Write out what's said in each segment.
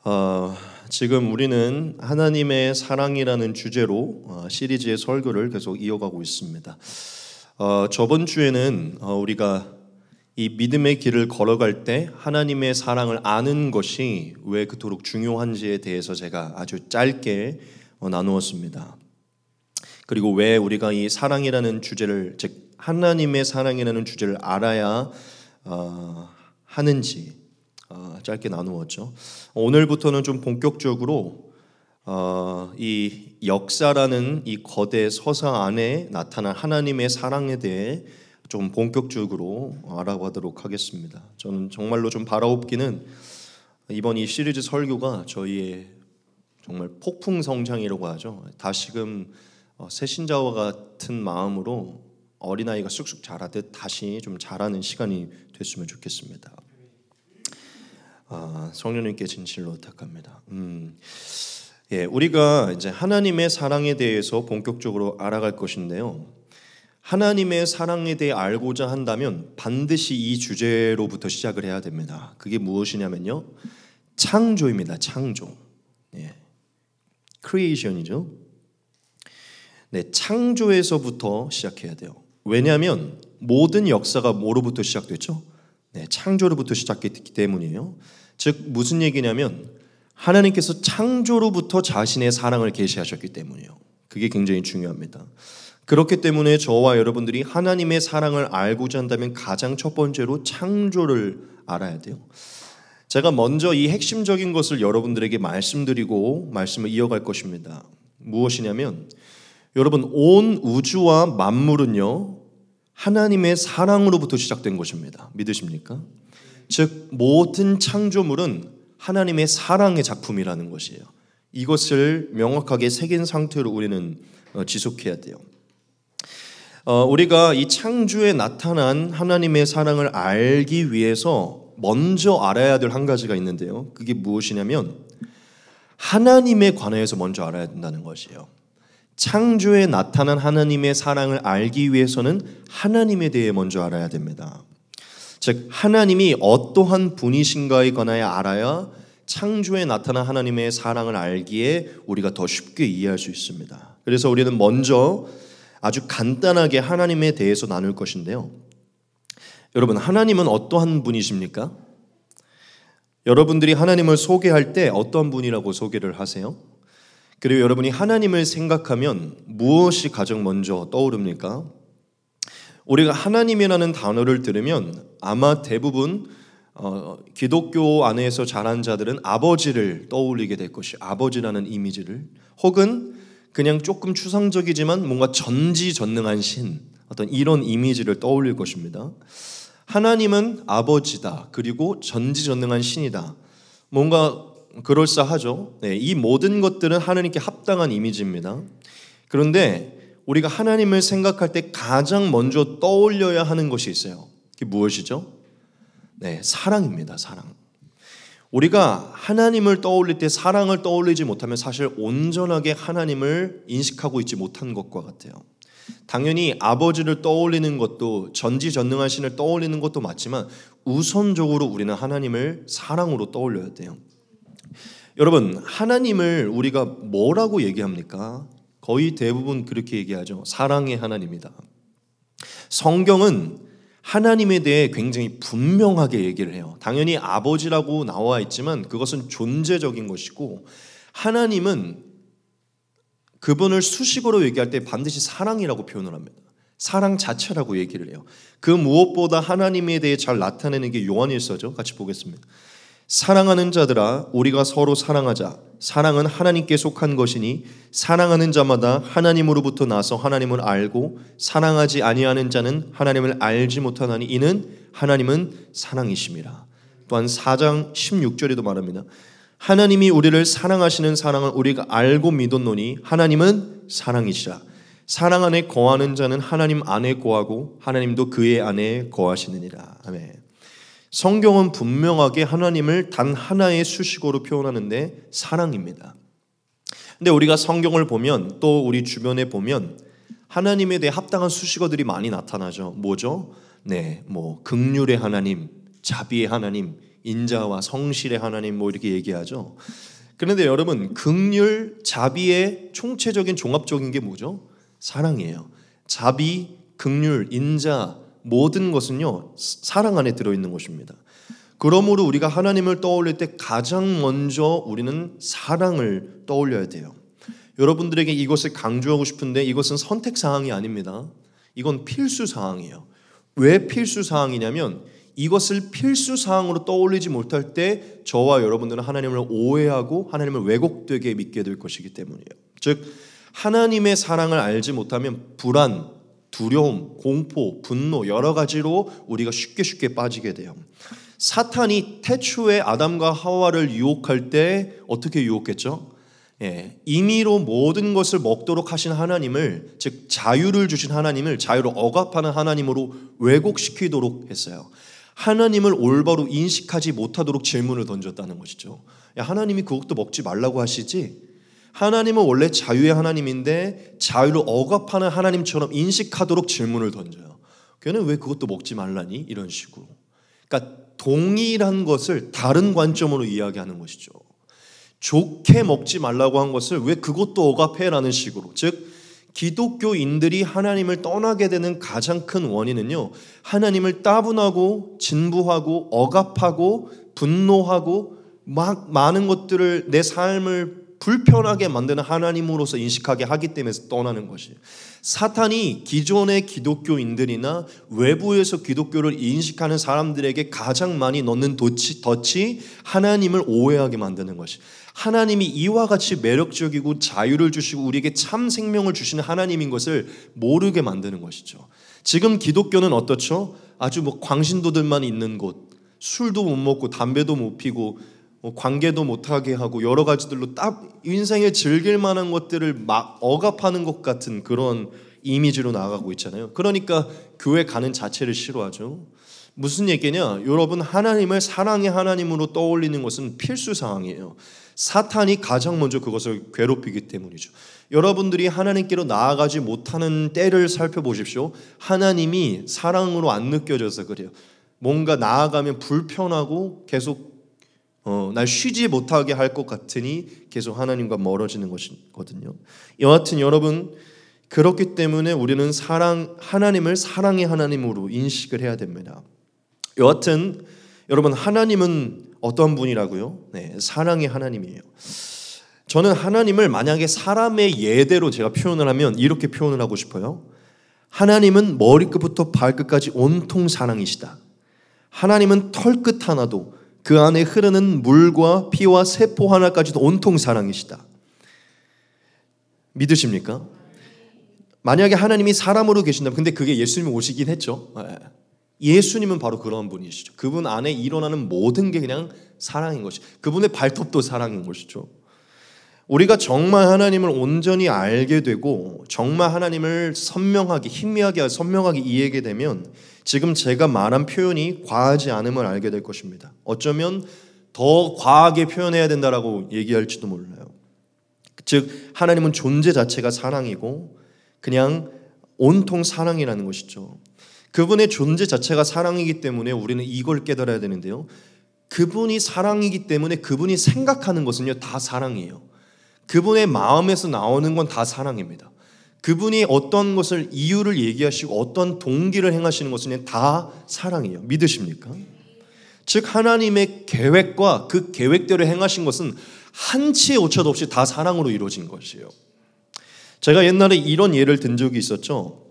어, 지금 우리는 하나님의 사랑이라는 주제로 시리즈의 설교를 계속 이어가고 있습니다. 저번 주에는 우리가 이 믿음의 길을 걸어갈 때 하나님의 사랑을 아는 것이 왜 그토록 중요한지에 대해서 제가 아주 짧게 나누었습니다. 그리고 왜 우리가 이 사랑이라는 주제를, 즉 하나님의 사랑이라는 주제를 알아야 하는지 짧게 나누었죠. 오늘부터는 좀 본격적으로 이 역사라는 이 거대 서사 안에 나타난 하나님의 사랑에 대해 좀 본격적으로 알아보도록 하겠습니다. 저는 정말로 좀 바라옵기는 이번 이 시리즈 설교가 저희의 정말 폭풍 성장이라고 하죠. 다시금 새신자와 같은 마음으로 어린아이가 쑥쑥 자라듯 다시 좀 자라는 시간이 됐으면 좋겠습니다. 성령님께 진실로 부탁합니다. 우리가 이제 하나님의 사랑에 대해서 본격적으로 알아갈 것인데요. 하나님의 사랑에 대해 알고자 한다면 반드시 이 주제로부터 시작을 해야 됩니다. 그게 무엇이냐면요, 창조입니다. 창조. 크리에이션이죠. 창조에서부터 시작해야 돼요. 왜냐하면 모든 역사가 뭐로부터 시작됐죠? 창조로부터 시작했기 때문이에요. 즉 무슨 얘기냐면 하나님께서 창조로부터 자신의 사랑을 계시하셨기 때문이에요. 그게 굉장히 중요합니다. 그렇기 때문에 저와 여러분들이 하나님의 사랑을 알고자 한다면 가장 첫 번째로 창조를 알아야 돼요. 제가 먼저 이 핵심적인 것을 여러분들에게 말씀드리고 말씀을 이어갈 것입니다. 무엇이냐면 여러분, 온 우주와 만물은요 하나님의 사랑으로부터 시작된 것입니다. 믿으십니까? 즉 모든 창조물은 하나님의 사랑의 작품이라는 것이에요. 이것을 명확하게 새긴 상태로 우리는 지속해야 돼요. 우리가 이 창조에 나타난 하나님의 사랑을 알기 위해서 먼저 알아야 될 한 가지가 있는데요. 그게 무엇이냐면 하나님에 관해서 먼저 알아야 된다는 것이에요. 창조에 나타난 하나님의 사랑을 알기 위해서는 하나님에 대해 먼저 알아야 됩니다. 즉 하나님이 어떠한 분이신가에 관하여 알아야 창조에 나타난 하나님의 사랑을 알기에 우리가 더 쉽게 이해할 수 있습니다. 그래서 우리는 먼저 아주 간단하게 하나님에 대해서 나눌 것인데요. 여러분, 하나님은 어떠한 분이십니까? 여러분들이 하나님을 소개할 때 어떤 분이라고 소개를 하세요? 그리고 여러분이 하나님을 생각하면 무엇이 가장 먼저 떠오릅니까? 우리가 하나님이라는 단어를 들으면 아마 대부분 기독교 안에서 자란 자들은 아버지를 떠올리게 될 것이에요. 아버지라는 이미지를. 혹은 그냥 조금 추상적이지만 뭔가 전지전능한 신, 어떤 이런 이미지를 떠올릴 것입니다. 하나님은 아버지다. 그리고 전지전능한 신이다. 뭔가 그럴싸하죠. 이 모든 것들은 하나님께 합당한 이미지입니다. 그런데 우리가 하나님을 생각할 때 가장 먼저 떠올려야 하는 것이 있어요. 그게 무엇이죠? 사랑입니다. 사랑. 우리가 하나님을 떠올릴 때 사랑을 떠올리지 못하면 사실 온전하게 하나님을 인식하고 있지 못한 것과 같아요. 당연히 아버지를 떠올리는 것도, 전지전능한 신을 떠올리는 것도 맞지만 우선적으로 우리는 하나님을 사랑으로 떠올려야 돼요. 여러분, 하나님을 우리가 뭐라고 얘기합니까? 거의 대부분 그렇게 얘기하죠. 사랑의 하나님이다. 성경은 하나님에 대해 굉장히 분명하게 얘기를 해요. 당연히 아버지라고 나와 있지만 그것은 존재적인 것이고, 하나님은 그분을 수식어로 얘기할 때 반드시 사랑이라고 표현을 합니다. 사랑 자체라고 얘기를 해요. 그 무엇보다 하나님에 대해 잘 나타내는 게 요한일서죠. 같이 보겠습니다. 사랑하는 자들아, 우리가 서로 사랑하자. 사랑은 하나님께 속한 것이니 사랑하는 자마다 하나님으로부터 나서 하나님을 알고 사랑하지 아니하는 자는 하나님을 알지 못하나니 이는 하나님은 사랑이심이라. 또한 4장 16절에도 말합니다. 하나님이 우리를 사랑하시는 사랑을 우리가 알고 믿었노니 하나님은 사랑이시라. 사랑 안에 거하는 자는 하나님 안에 거하고 하나님도 그의 안에 거하시느니라. 아멘. 성경은 분명하게 하나님을 단 하나의 수식어로 표현하는데 사랑입니다. 근데 우리가 성경을 보면, 또 우리 주변에 보면 하나님에 대해 합당한 수식어들이 많이 나타나죠. 뭐죠? 긍휼의 하나님, 자비의 하나님, 인자와 성실의 하나님 뭐 이렇게 얘기하죠. 그런데 여러분, 긍휼, 자비의 총체적인 종합적인 게 뭐죠? 사랑이에요. 자비, 긍휼, 인자 모든 것은요 사랑 안에 들어있는 것입니다. 그러므로 우리가 하나님을 떠올릴 때 가장 먼저 우리는 사랑을 떠올려야 돼요. 여러분들에게 이것을 강조하고 싶은데 이것은 선택사항이 아닙니다. 이건 필수사항이에요. 왜 필수사항이냐면 이것을 필수사항으로 떠올리지 못할 때 저와 여러분들은 하나님을 오해하고 하나님을 왜곡되게 믿게 될 것이기 때문이에요. 즉 하나님의 사랑을 알지 못하면 불안, 두려움, 공포, 분노 여러 가지로 우리가 쉽게 빠지게 돼요. 사탄이 태초에 아담과 하와를 유혹할 때 어떻게 유혹했죠? 임의로 모든 것을 먹도록 하신 하나님을, 즉 자유를 주신 하나님을 자유로 억압하는 하나님으로 왜곡시키도록 했어요. 하나님을 올바로 인식하지 못하도록 질문을 던졌다는 것이죠. 야, 하나님이 그것도 먹지 말라고 하시지? 하나님은 원래 자유의 하나님인데 자유를 억압하는 하나님처럼 인식하도록 질문을 던져요. 걔는 왜 그것도 먹지 말라니? 이런 식으로. 그러니까 동일한 것을 다른 관점으로 이야기하는 것이죠. 좋게 먹지 말라고 한 것을 왜 그것도 억압해라는 식으로. 즉 기독교인들이 하나님을 떠나게 되는 가장 큰 원인은요, 하나님을 따분하고 진부하고 억압하고 분노하고 막 많은 것들을 내 삶을 불편하게 만드는 하나님으로서 인식하게 하기 때문에 떠나는 것이에요. 사탄이 기존의 기독교인들이나 외부에서 기독교를 인식하는 사람들에게 가장 많이 넣는 덫이 하나님을 오해하게 만드는 것이에요. 하나님이 이와 같이 매력적이고 자유를 주시고 우리에게 참 생명을 주시는 하나님인 것을 모르게 만드는 것이죠. 지금 기독교는 어떻죠? 아주 광신도들만 있는 곳, 술도 못 먹고 담배도 못 피고 관계도 못하게 하고 여러 가지들로 딱 인생에 즐길 만한 것들을 막 억압하는 것 같은 그런 이미지로 나아가고 있잖아요. 그러니까 교회 가는 자체를 싫어하죠. 무슨 얘기냐? 여러분, 하나님을 사랑의 하나님으로 떠올리는 것은 필수사항이에요. 사탄이 가장 먼저 그것을 괴롭히기 때문이죠. 여러분들이 하나님께로 나아가지 못하는 때를 살펴보십시오. 하나님이 사랑으로 안 느껴져서 그래요. 뭔가 나아가면 불편하고 계속 날 쉬지 못하게 할 것 같으니 계속 하나님과 멀어지는 것이거든요. 여하튼 여러분, 그렇기 때문에 우리는 하나님을 사랑의 하나님으로 인식을 해야 됩니다. 여하튼 여러분, 하나님은 어떤 분이라고요? 네, 사랑의 하나님이에요. 저는 하나님을 만약에 사람의 예대로 제가 표현을 하면 이렇게 표현을 하고 싶어요. 하나님은 머리끝부터 발끝까지 온통 사랑이시다. 하나님은 털끝 하나도 그 안에 흐르는 물과 피와 세포 하나까지도 온통 사랑이시다. 믿으십니까? 만약에 하나님이 사람으로 계신다면, 근데 그게 예수님이 오시긴 했죠. 예수님은 바로 그런 분이시죠. 그분 안에 일어나는 모든 게 그냥 사랑인 것이죠. 그분의 발톱도 사랑인 것이죠. 우리가 정말 하나님을 온전히 알게 되고 정말 하나님을 선명하게, 희미하게, 선명하게 이해하게 되면 지금 제가 말한 표현이 과하지 않음을 알게 될 것입니다. 어쩌면 더 과하게 표현해야 된다라고 얘기할지도 몰라요. 즉 하나님은 존재 자체가 사랑이고 그냥 온통 사랑이라는 것이죠. 그분의 존재 자체가 사랑이기 때문에 우리는 이걸 깨달아야 되는데요. 그분이 사랑이기 때문에 그분이 생각하는 것은요 다 사랑이에요. 그분의 마음에서 나오는 건 다 사랑입니다. 그분이 어떤 것을 이유를 얘기하시고 어떤 동기를 행하시는 것은 다 사랑이에요. 믿으십니까? 즉 하나님의 계획과 그 계획대로 행하신 것은 한치의 오차도 없이 다 사랑으로 이루어진 것이에요. 제가 옛날에 이런 예를 든 적이 있었죠.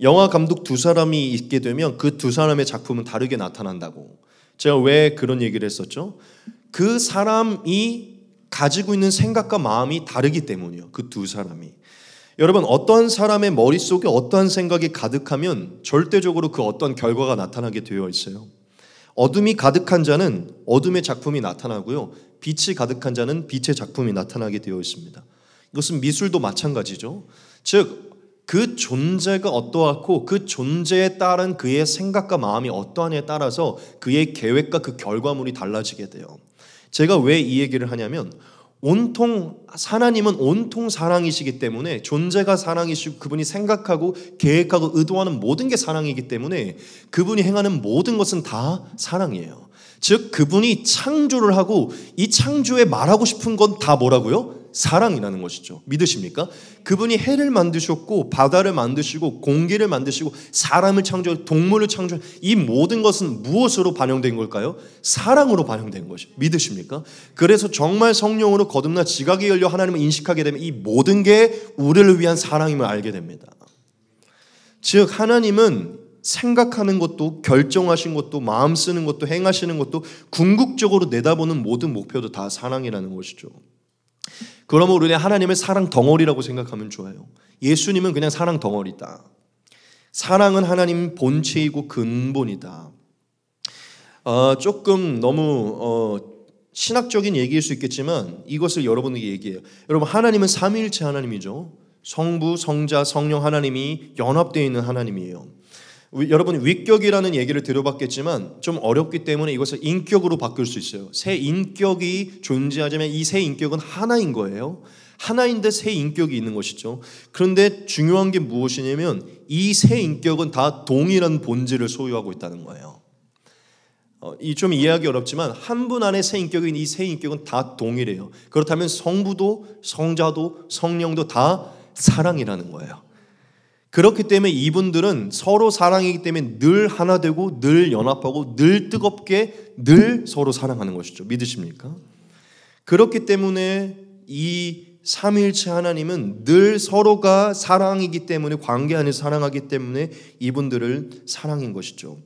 영화 감독 두 사람이 있게 되면 그 두 사람의 작품은 다르게 나타난다고. 제가 왜 그런 얘기를 했었죠? 그 사람이 가지고 있는 생각과 마음이 다르기 때문이에요. 그 두 사람이. 여러분, 어떤 사람의 머릿속에 어떠한 생각이 가득하면 절대적으로 그 어떤 결과가 나타나게 되어 있어요. 어둠이 가득한 자는 어둠의 작품이 나타나고요. 빛이 가득한 자는 빛의 작품이 나타나게 되어 있습니다. 이것은 미술도 마찬가지죠. 즉 그 존재가 어떠하고 그 존재에 따른 그의 생각과 마음이 어떠하냐에 따라서 그의 계획과 그 결과물이 달라지게 돼요. 제가 왜 이 얘기를 하냐면 하나님은 온통 사랑이시기 때문에 존재가 사랑이시고 그분이 생각하고 계획하고 의도하는 모든 게 사랑이기 때문에 그분이 행하는 모든 것은 다 사랑이에요. 즉 그분이 창조를 하고 이 창조에 말하고 싶은 건 다 뭐라고요? 사랑이라는 것이죠. 믿으십니까? 그분이 해를 만드셨고 바다를 만드시고 공기를 만드시고 사람을 창조, 동물을 창조, 이 모든 것은 무엇으로 반영된 걸까요? 사랑으로 반영된 것이. 믿으십니까? 그래서 정말 성령으로 거듭나 지각이 열려 하나님을 인식하게 되면 이 모든 게 우리를 위한 사랑임을 알게 됩니다. 즉 하나님은 생각하는 것도 결정하신 것도 마음 쓰는 것도 행하시는 것도 궁극적으로 내다보는 모든 목표도 다 사랑이라는 것이죠. 그러면 우리는 하나님을 사랑 덩어리라고 생각하면 좋아요. 예수님은 그냥 사랑 덩어리다. 사랑은 하나님 본체이고 근본이다. 조금 너무 신학적인 얘기일 수 있겠지만 이것을 여러분에게 얘기해요. 여러분 하나님은 삼위일체 하나님이죠. 성부, 성자, 성령 하나님이 연합되어 있는 하나님이에요. 여러분 위격이라는 얘기를 들어봤겠지만 좀 어렵기 때문에 이것을 인격으로 바꿀 수 있어요. 새 인격이 존재하자면 이 새 인격은 하나인 거예요. 하나인데 새 인격이 있는 것이죠. 그런데 중요한 게 무엇이냐면 이 새 인격은 다 동일한 본질을 소유하고 있다는 거예요. 이 좀 이해하기 어렵지만 한 분 안에 새 인격인 이 새 인격은 다 동일해요. 그렇다면 성부도 성자도 성령도 다 사랑이라는 거예요. 그렇기 때문에 이분들은 서로 사랑이기 때문에 늘 하나 되고 늘 연합하고 늘 뜨겁게 늘 서로 사랑하는 것이죠. 믿으십니까? 그렇기 때문에 이 삼위일체 하나님은 늘 서로가 사랑이기 때문에 관계 안에서 사랑하기 때문에 이분들을 사랑인 것이죠.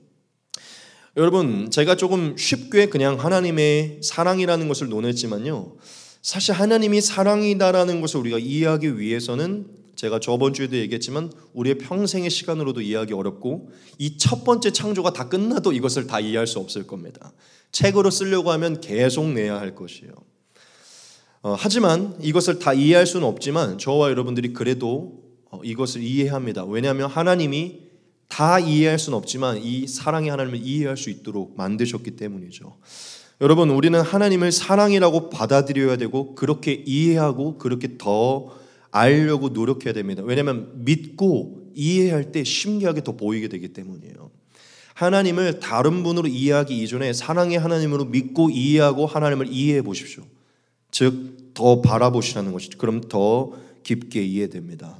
여러분 제가 조금 쉽게 그냥 하나님의 사랑이라는 것을 논했지만요, 사실 하나님이 사랑이다라는 것을 우리가 이해하기 위해서는 제가 저번 주에도 얘기했지만 우리의 평생의 시간으로도 이해하기 어렵고 이 첫 번째 창조가 다 끝나도 이것을 다 이해할 수 없을 겁니다. 책으로 쓰려고 하면 계속 내야 할 것이에요. 하지만 이것을 다 이해할 수는 없지만 저와 여러분들이 그래도 이것을 이해합니다. 왜냐하면 하나님이 다 이해할 수는 없지만 이 사랑의 하나님을 이해할 수 있도록 만드셨기 때문이죠. 여러분 우리는 하나님을 사랑이라고 받아들여야 되고 그렇게 이해하고 그렇게 더 알려고 노력해야 됩니다. 왜냐하면 믿고 이해할 때 신기하게 더 보이게 되기 때문이에요. 하나님을 다른 분으로 이해하기 이전에 사랑의 하나님으로 믿고 이해하고 하나님을 이해해 보십시오. 즉 더 바라보시라는 것이죠. 그럼 더 깊게 이해됩니다.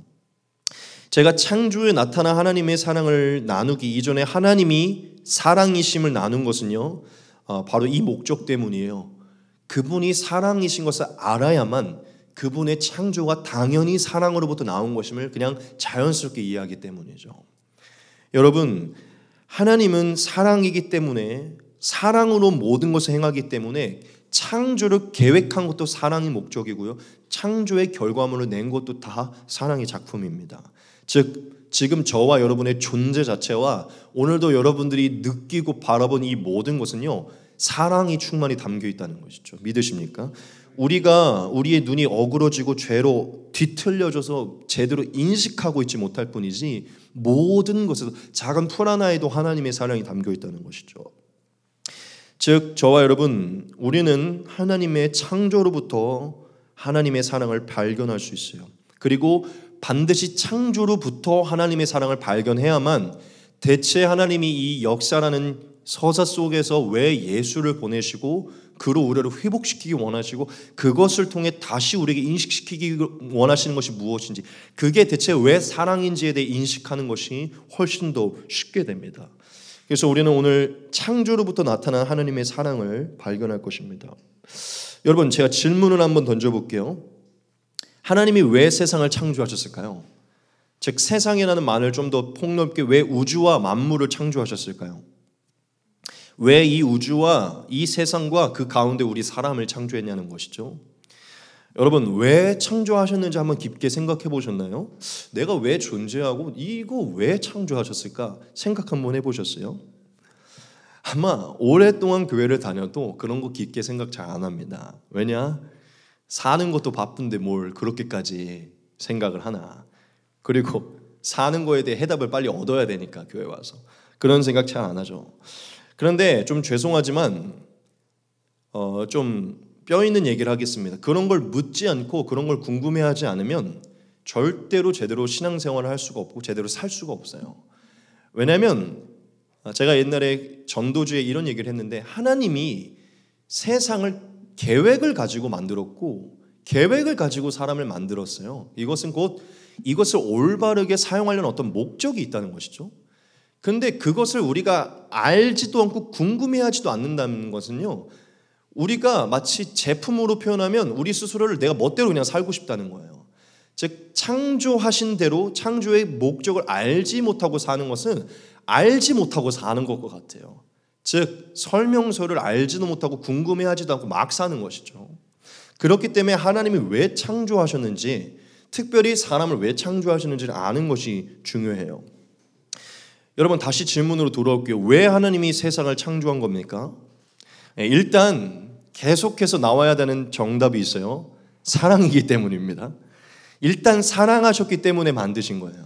제가 창조에 나타난 하나님의 사랑을 나누기 이전에 하나님이 사랑이심을 나눈 것은요, 바로 이 목적 때문이에요. 그분이 사랑이신 것을 알아야만 그분의 창조가 당연히 사랑으로부터 나온 것임을 그냥 자연스럽게 이해하기 때문이죠. 여러분, 하나님은 사랑이기 때문에 사랑으로 모든 것을 행하기 때문에 창조를 계획한 것도 사랑이 목적이고요, 창조의 결과물을 낸 것도 다 사랑의 작품입니다. 즉 지금 저와 여러분의 존재 자체와 오늘도 여러분들이 느끼고 바라본 이 모든 것은요, 사랑이 충만히 담겨 있다는 것이죠. 믿으십니까? 우리가 우리의 눈이 어그러지고 죄로 뒤틀려져서 제대로 인식하고 있지 못할 뿐이지 모든 것에서 작은 풀 하나에도 하나님의 사랑이 담겨 있다는 것이죠. 즉 저와 여러분, 우리는 하나님의 창조로부터 하나님의 사랑을 발견할 수 있어요. 그리고 반드시 창조로부터 하나님의 사랑을 발견해야만 대체 하나님이 이 역사라는 서사 속에서 왜 예수를 보내시고 그로 우리를 회복시키기 원하시고 그것을 통해 다시 우리에게 인식시키기 원하시는 것이 무엇인지, 그게 대체 왜 사랑인지에 대해 인식하는 것이 훨씬 더 쉽게 됩니다. 그래서 우리는 오늘 창조로부터 나타난 하나님의 사랑을 발견할 것입니다. 여러분, 제가 질문을 한번 던져볼게요. 하나님이 왜 세상을 창조하셨을까요? 즉 세상이라는 말을 좀 더 폭넓게 왜 우주와 만물을 창조하셨을까요? 왜 이 우주와 이 세상과 그 가운데 우리 사람을 창조했냐는 것이죠. 여러분, 왜 창조하셨는지 한번 깊게 생각해 보셨나요? 내가 왜 존재하고 이거 왜 창조하셨을까 생각 한번 해보셨어요? 아마 오랫동안 교회를 다녀도 그런 거 깊게 생각 잘 안 합니다. 왜냐? 사는 것도 바쁜데 뭘 그렇게까지 생각을 하나. 그리고 사는 거에 대해 해답을 빨리 얻어야 되니까 교회 와서 그런 생각 잘 안 하죠. 그런데 좀 죄송하지만 좀 뼈 있는 얘기를 하겠습니다. 그런 걸 묻지 않고 그런 걸 궁금해하지 않으면 절대로 제대로 신앙생활을 할 수가 없고 제대로 살 수가 없어요. 왜냐하면 제가 옛날에 전도주에 이런 얘기를 했는데 하나님이 세상을 계획을 가지고 만들었고 계획을 가지고 사람을 만들었어요. 이것은 곧 이것을 올바르게 사용하려는 어떤 목적이 있다는 것이죠. 그런데 그것을 우리가 알지도 않고 궁금해하지도 않는다는 것은요, 우리가 마치 제품으로 표현하면 우리 스스로를 내가 멋대로 그냥 살고 싶다는 거예요. 즉 창조하신 대로 창조의 목적을 알지 못하고 사는 것은 알지 못하고 사는 것과 같아요. 즉 설명서를 알지도 못하고 궁금해하지도 않고 막 사는 것이죠. 그렇기 때문에 하나님이 왜 창조하셨는지, 특별히 사람을 왜 창조하셨는지를 아는 것이 중요해요. 여러분 다시 질문으로 돌아올게요. 왜 하나님이 세상을 창조한 겁니까? 일단 계속해서 나와야 되는 정답이 있어요. 사랑이기 때문입니다. 일단 사랑하셨기 때문에 만드신 거예요.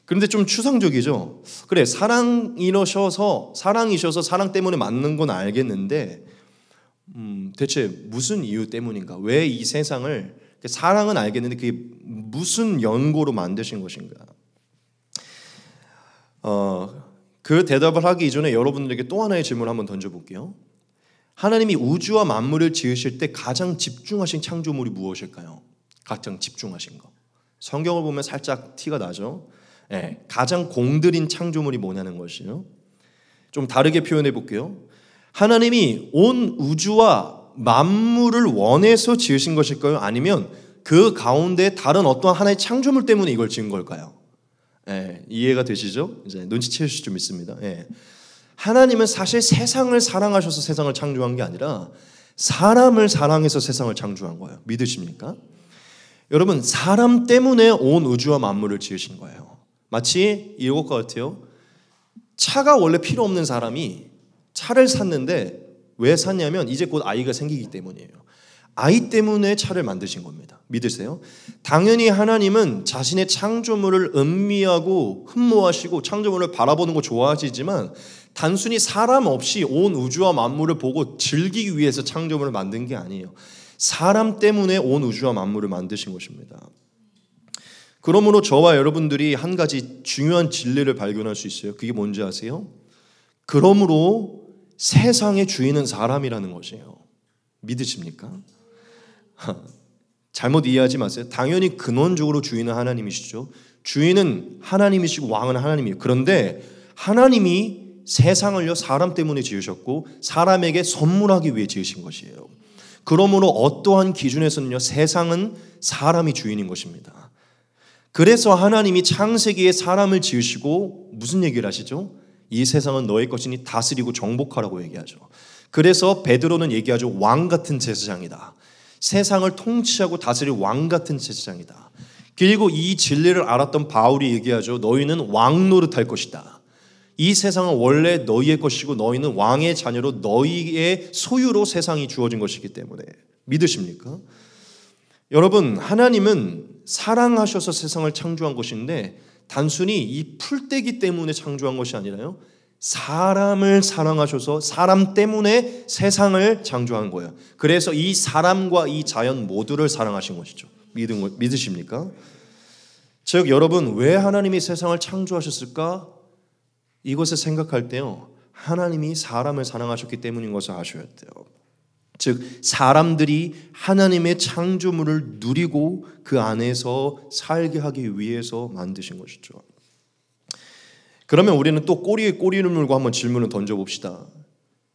그런데 좀 추상적이죠. 그래, 사랑이셔서 사랑 때문에 만든 건 알겠는데 대체 무슨 이유 때문인가? 왜 이 세상을, 사랑은 알겠는데 그게 무슨 연고로 만드신 것인가? 그 대답을 하기 이전에 여러분들에게 또 하나의 질문을 한번 던져볼게요. 하나님이 우주와 만물을 지으실 때 가장 집중하신 창조물이 무엇일까요? 가장 집중하신 거. 성경을 보면 살짝 티가 나죠. 네, 가장 공들인 창조물이 뭐냐는 것이요. 좀 다르게 표현해 볼게요. 하나님이 온 우주와 만물을 원해서 지으신 것일까요? 아니면 그 가운데 다른 어떤 하나의 창조물 때문에 이걸 지은 걸까요? 네, 이해가 되시죠? 이제 눈치채실 줄 믿습니다. 네. 하나님은 사실 세상을 사랑하셔서 세상을 창조한 게 아니라 사람을 사랑해서 세상을 창조한 거예요. 믿으십니까? 여러분, 사람 때문에 온 우주와 만물을 지으신 거예요. 마치 이것과 같아요. 차가 원래 필요 없는 사람이 차를 샀는데 왜 샀냐면 이제 곧 아이가 생기기 때문이에요. 아이 때문에 차를 만드신 겁니다. 믿으세요? 당연히 하나님은 자신의 창조물을 음미하고 흠모하시고 창조물을 바라보는 거 좋아하시지만 단순히 사람 없이 온 우주와 만물을 보고 즐기기 위해서 창조물을 만든 게 아니에요. 사람 때문에 온 우주와 만물을 만드신 것입니다. 그러므로 저와 여러분들이 한 가지 중요한 진리를 발견할 수 있어요. 그게 뭔지 아세요? 그러므로 세상의 주인은 사람이라는 것이에요. 믿으십니까? 잘못 이해하지 마세요. 당연히 근원적으로 주인은 하나님이시죠. 주인은 하나님이시고 왕은 하나님이에요. 그런데 하나님이 세상을요 사람 때문에 지으셨고 사람에게 선물하기 위해 지으신 것이에요. 그러므로 어떠한 기준에서는요 세상은 사람이 주인인 것입니다. 그래서 하나님이 창세기에 사람을 지으시고 무슨 얘기를 하시죠? 이 세상은 너의 것이니 다스리고 정복하라고 얘기하죠. 그래서 베드로는 얘기하죠. 왕 같은 제사장이다. 세상을 통치하고 다스릴 왕 같은 제사장이다. 그리고 이 진리를 알았던 바울이 얘기하죠. 너희는 왕 노릇할 것이다. 이 세상은 원래 너희의 것이고 너희는 왕의 자녀로 너희의 소유로 세상이 주어진 것이기 때문에 믿으십니까? 여러분, 하나님은 사랑하셔서 세상을 창조한 것인데 단순히 이 풀떼기 때문에 창조한 것이 아니라요. 사람을 사랑하셔서 사람 때문에 세상을 창조한 거예요. 그래서 이 사람과 이 자연 모두를 사랑하신 것이죠. 믿으십니까? 즉 여러분, 왜 하나님이 세상을 창조하셨을까? 이것을 생각할 때요. 하나님이 사람을 사랑하셨기 때문인 것을 아셔야 돼요. 즉 사람들이 하나님의 창조물을 누리고 그 안에서 살게 하기 위해서 만드신 것이죠. 그러면 우리는 또 꼬리에 꼬리를 물고 한번 질문을 던져봅시다.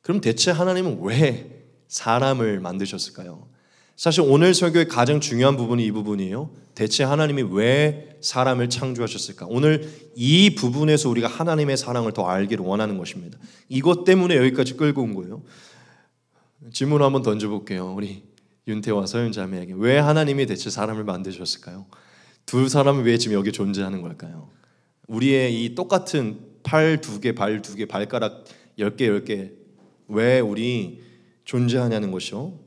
그럼 대체 하나님은 왜 사람을 만드셨을까요? 사실 오늘 설교의 가장 중요한 부분이 이 부분이에요. 대체 하나님이 왜 사람을 창조하셨을까? 오늘 이 부분에서 우리가 하나님의 사랑을 더 알기를 원하는 것입니다. 이것 때문에 여기까지 끌고 온 거예요. 질문 한번 던져볼게요. 우리 윤태와 서윤 자매에게 왜 하나님이 대체 사람을 만드셨을까요? 두 사람은 왜 지금 여기 존재하는 걸까요? 우리의 이 똑같은 팔 2개, 발 2개, 발가락 10개, 10개 왜 우리 존재하냐는 것이요.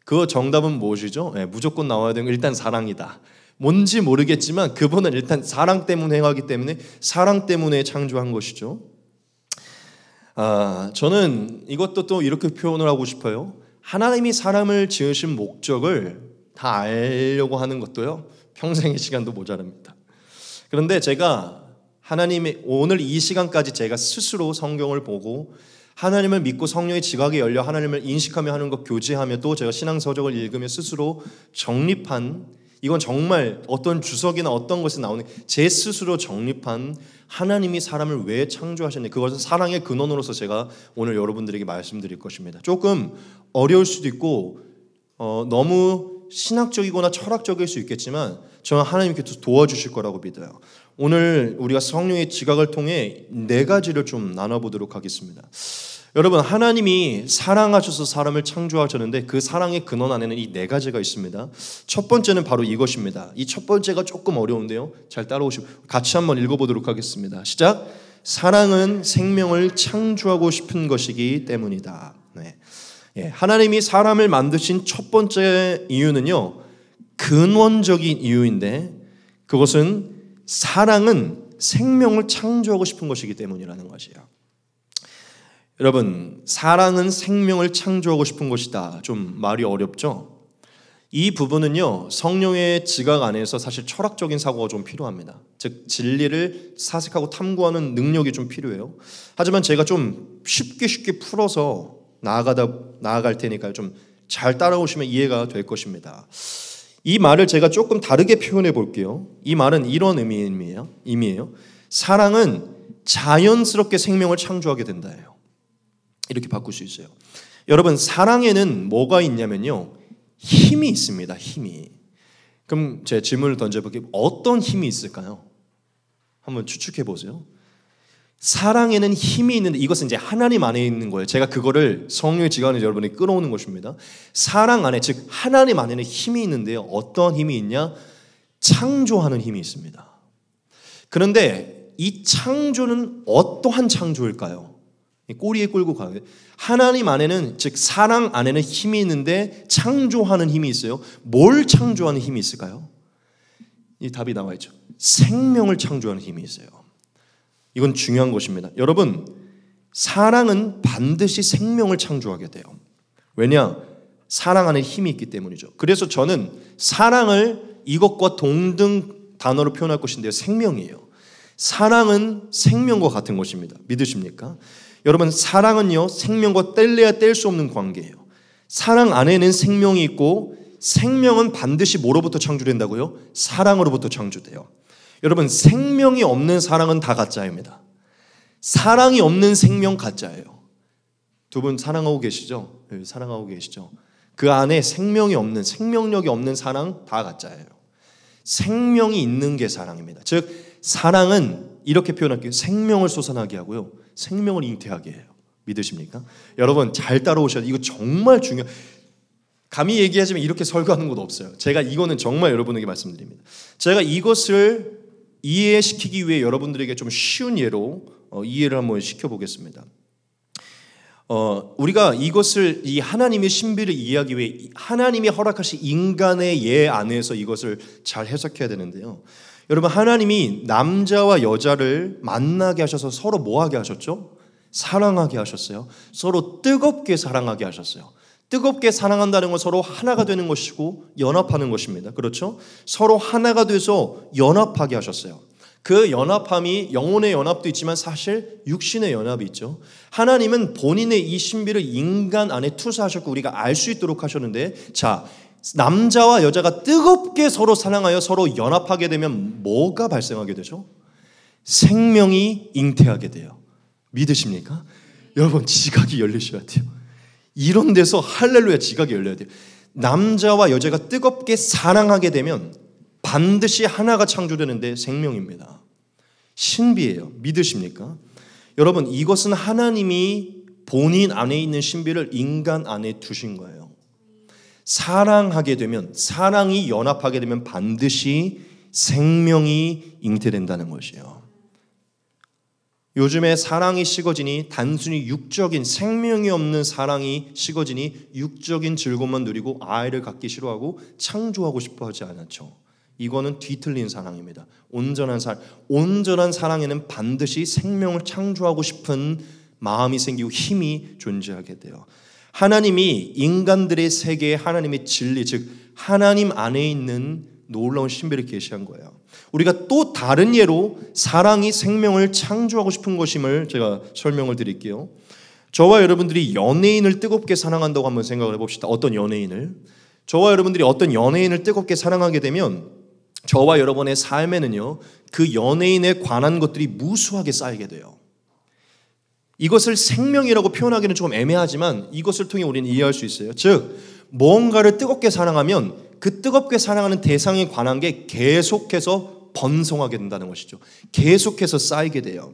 그 정답은 무엇이죠? 무조건 나와야 되는 건 일단 사랑이다. 뭔지 모르겠지만 그분은 일단 사랑 때문에 행하기 때문에 사랑 때문에 창조한 것이죠. 저는 이것도 또 이렇게 표현을 하고 싶어요. 하나님이 사람을 지으신 목적을 다 알려고 하는 것도요 평생의 시간도 모자랍니다. 그런데 제가 하나님의 오늘 이 시간까지 제가 스스로 성경을 보고 하나님을 믿고 성령의 지각이 열려 하나님을 인식하며 하는 것 교제하며 또 제가 신앙서적을 읽으며 스스로 정립한, 이건 정말 어떤 주석이나 어떤 것에 나오는 제 스스로 정립한 하나님이 사람을 왜 창조하셨는지, 그것은 사랑의 근원으로서 제가 오늘 여러분들에게 말씀드릴 것입니다. 조금 어려울 수도 있고 너무 신학적이거나 철학적일 수 있겠지만 저는 하나님께서 도와주실 거라고 믿어요. 오늘 우리가 성령의 지각을 통해 4가지를 좀 나눠보도록 하겠습니다. 여러분, 하나님이 사랑하셔서 사람을 창조하셨는데 그 사랑의 근원 안에는 이 4가지가 있습니다. 첫 번째는 바로 이것입니다. 이 첫 번째가 조금 어려운데요, 잘 따라오시고 같이 한번 읽어보도록 하겠습니다. 시작. 사랑은 생명을 창조하고 싶은 것이기 때문이다. 네. 하나님이 사람을 만드신 첫 번째 이유는요, 근원적인 이유인데 그것은 사랑은 생명을 창조하고 싶은 것이기 때문이라는 것이에요. 여러분, 사랑은 생명을 창조하고 싶은 것이다. 좀 말이 어렵죠? 이 부분은요, 성령의 지각 안에서 사실 철학적인 사고가 좀 필요합니다. 즉 진리를 사색하고 탐구하는 능력이 좀 필요해요. 하지만 제가 좀 쉽게 풀어서 나아갈 테니까요, 좀 잘 따라오시면 이해가 될 것입니다. 이 말을 제가 조금 다르게 표현해 볼게요. 이 말은 이런 의미예요. 사랑은 자연스럽게 생명을 창조하게 된다예요. 이렇게 바꿀 수 있어요. 여러분, 사랑에는 뭐가 있냐면요, 힘이 있습니다. 힘이. 그럼 제 질문을 던져볼게요. 어떤 힘이 있을까요? 한번 추측해 보세요. 사랑에는 힘이 있는데 이것은 이제 하나님 안에 있는 거예요. 제가 그거를 성령의 지각을 여러분이 끌어오는 것입니다. 사랑 안에, 즉 하나님 안에는 힘이 있는데요, 어떤 힘이 있냐? 창조하는 힘이 있습니다. 그런데 이 창조는 어떠한 창조일까요? 꼬리에 끌고 가요. 하나님 안에는, 즉 사랑 안에는 힘이 있는데 창조하는 힘이 있어요. 뭘 창조하는 힘이 있을까요? 이 답이 나와 있죠. 생명을 창조하는 힘이 있어요. 이건 중요한 것입니다. 여러분, 사랑은 반드시 생명을 창조하게 돼요. 왜냐? 사랑 안에 힘이 있기 때문이죠. 그래서 저는 사랑을 이것과 동등 단어로 표현할 것인데요, 생명이에요. 사랑은 생명과 같은 것입니다. 믿으십니까? 여러분, 사랑은요, 생명과 뗄래야 뗄 수 없는 관계예요. 사랑 안에는 생명이 있고 생명은 반드시 뭐로부터 창조된다고요? 사랑으로부터 창조돼요. 여러분, 생명이 없는 사랑은 다 가짜입니다. 사랑이 없는 생명 가짜예요. 두 분 사랑하고 계시죠? 네, 사랑하고 계시죠? 그 안에 생명이 없는, 생명력이 없는 사랑 다 가짜예요. 생명이 있는 게 사랑입니다. 즉 사랑은 이렇게 표현할게요. 생명을 솟아나게 하고요, 생명을 잉태하게 해요. 믿으십니까? 여러분 잘 따라오셔야 돼요. 이거 정말 중요해요. 감히 얘기하지만 이렇게 설교하는 곳 없어요. 제가 이거는 정말 여러분에게 말씀드립니다. 제가 이것을 이해시키기 위해 여러분들에게 좀 쉬운 예로 이해를 한번 시켜보겠습니다. 우리가 이것을, 이 하나님의 신비를 이해하기 위해 하나님이 허락하신 인간의 예 안에서 이것을 잘 해석해야 되는데요. 여러분, 하나님이 남자와 여자를 만나게 하셔서 서로 뭐하게 하셨죠? 사랑하게 하셨어요. 서로 뜨겁게 사랑하게 하셨어요. 뜨겁게 사랑한다는 건 서로 하나가 되는 것이고 연합하는 것입니다. 그렇죠? 서로 하나가 돼서 연합하게 하셨어요. 그 연합함이 영혼의 연합도 있지만 사실 육신의 연합이 있죠. 하나님은 본인의 이 신비를 인간 안에 투사하셨고 우리가 알 수 있도록 하셨는데, 자, 남자와 여자가 뜨겁게 서로 사랑하여 서로 연합하게 되면 뭐가 발생하게 되죠? 생명이 잉태하게 돼요. 믿으십니까? 여러분, 지각이 열리셔야 돼요. 이런 데서 할렐루야, 지각이 열려야 돼요. 남자와 여자가 뜨겁게 사랑하게 되면 반드시 하나가 창조되는데 생명입니다. 신비예요. 믿으십니까? 여러분, 이것은 하나님이 본인 안에 있는 신비를 인간 안에 두신 거예요. 사랑하게 되면, 사랑이 연합하게 되면 반드시 생명이 잉태된다는 것이에요. 요즘에 사랑이 식어지니 단순히 육적인, 생명이 없는 사랑이 식어지니 육적인 즐거움만 누리고 아이를 갖기 싫어하고 창조하고 싶어 하지 않았죠. 이거는 뒤틀린 사랑입니다. 온전한 사랑에는 반드시 생명을 창조하고 싶은 마음이 생기고 힘이 존재하게 돼요. 하나님이 인간들의 세계에 하나님의 진리, 즉 하나님 안에 있는 놀라운 신비를 계시한 거예요. 우리가 또 다른 예로 사랑이 생명을 창조하고 싶은 것임을 제가 설명을 드릴게요. 저와 여러분들이 연예인을 뜨겁게 사랑한다고 한번 생각을 해봅시다. 어떤 연예인을. 저와 여러분들이 어떤 연예인을 뜨겁게 사랑하게 되면 저와 여러분의 삶에는요, 그 연예인에 관한 것들이 무수하게 쌓이게 돼요. 이것을 생명이라고 표현하기는 조금 애매하지만 이것을 통해 우리는 이해할 수 있어요. 즉, 뭔가를 뜨겁게 사랑하면 그 뜨겁게 사랑하는 대상에 관한 게 계속해서 번성하게 된다는 것이죠. 계속해서 쌓이게 돼요.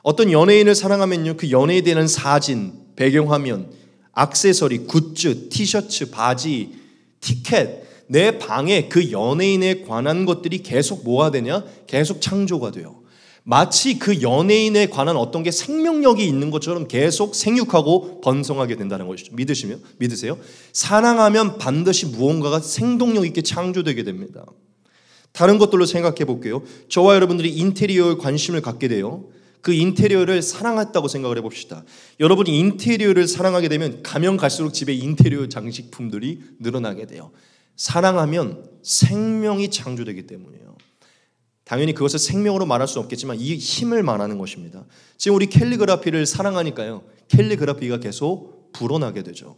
어떤 연예인을 사랑하면요, 그 연예인에 대한 사진, 배경화면, 액세서리, 굿즈, 티셔츠, 바지, 티켓, 내 방에 그 연예인에 관한 것들이 계속 뭐가 되냐? 계속 창조가 돼요. 마치 그 연예인에 관한 어떤 게 생명력이 있는 것처럼 계속 생육하고 번성하게 된다는 것이죠. 믿으세요? 사랑하면 반드시 무언가가 생동력 있게 창조되게 됩니다. 다른 것들로 생각해 볼게요. 저와 여러분들이 인테리어에 관심을 갖게 돼요. 그 인테리어를 사랑했다고 생각을 해봅시다. 여러분이 인테리어를 사랑하게 되면 가면 갈수록 집에 인테리어 장식품들이 늘어나게 돼요. 사랑하면 생명이 창조되기 때문이에요. 당연히 그것을 생명으로 말할 수 없겠지만 이 힘을 말하는 것입니다. 지금 우리 캘리그라피를 사랑하니까요, 캘리그라피가 계속 불어나게 되죠.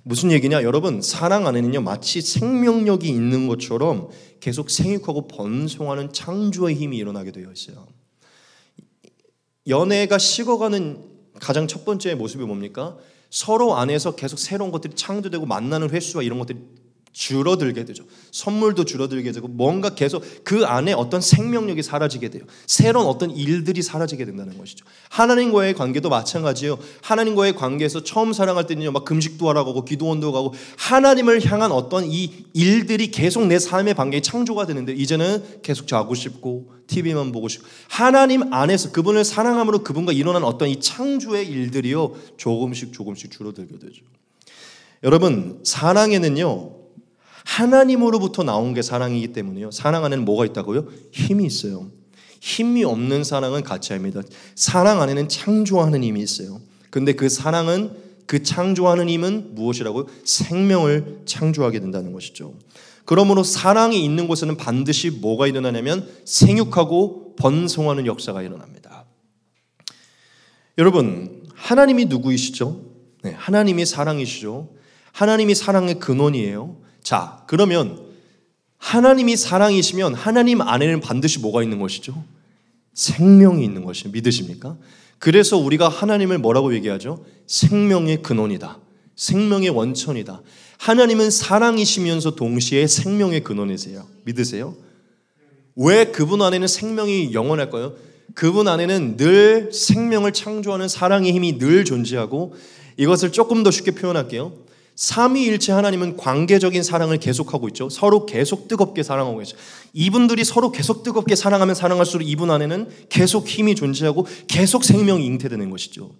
무슨 얘기냐? 여러분, 사랑 안에는요, 마치 생명력이 있는 것처럼 계속 생육하고 번성하는 창조의 힘이 일어나게 되어 있어요. 연애가 식어가는 가장 첫 번째 모습이 뭡니까? 서로 안에서 계속 새로운 것들이 창조되고 만나는 횟수와 이런 것들이 줄어들게 되죠. 선물도 줄어들게 되고 뭔가 계속 그 안에 어떤 생명력이 사라지게 돼요. 새로운 어떤 일들이 사라지게 된다는 것이죠. 하나님과의 관계도 마찬가지예요. 하나님과의 관계에서 처음 사랑할 때는요, 막 금식도 하라고 하고 기도원도 가고 하나님을 향한 어떤 이 일들이 계속 내 삶의 관계에 창조가 되는데 이제는 계속 자고 싶고 TV만 보고 싶고 하나님 안에서 그분을 사랑함으로 그분과 일어난 어떤 이 창조의 일들이요, 조금씩 줄어들게 되죠. 여러분, 사랑에는요, 하나님으로부터 나온 게 사랑이기 때문에요. 사랑 안에는 뭐가 있다고요? 힘이 있어요. 힘이 없는 사랑은 가짜입니다. 사랑 안에는 창조하는 힘이 있어요. 근데 그 사랑은, 그 창조하는 힘은 무엇이라고요? 생명을 창조하게 된다는 것이죠. 그러므로 사랑이 있는 곳에는 반드시 뭐가 일어나냐면 생육하고 번성하는 역사가 일어납니다. 여러분, 하나님이 누구이시죠? 네, 하나님이 사랑이시죠. 하나님이 사랑의 근원이에요. 자, 그러면 하나님이 사랑이시면 하나님 안에는 반드시 뭐가 있는 것이죠? 생명이 있는 것이죠. 믿으십니까? 그래서 우리가 하나님을 뭐라고 얘기하죠? 생명의 근원이다. 생명의 원천이다. 하나님은 사랑이시면서 동시에 생명의 근원이세요. 믿으세요? 왜 그분 안에는 생명이 영원할까요? 그분 안에는 늘 생명을 창조하는 사랑의 힘이 늘 존재하고, 이것을 조금 더 쉽게 표현할게요. 삼위일체 하나님은 관계적인 사랑을 계속하고 있죠. 서로 계속 뜨겁게 사랑하고 있죠. 이분들이 서로 계속 뜨겁게 사랑하면 사랑할수록 이분 안에는 계속 힘이 존재하고 계속 생명이 잉태되는 것이죠.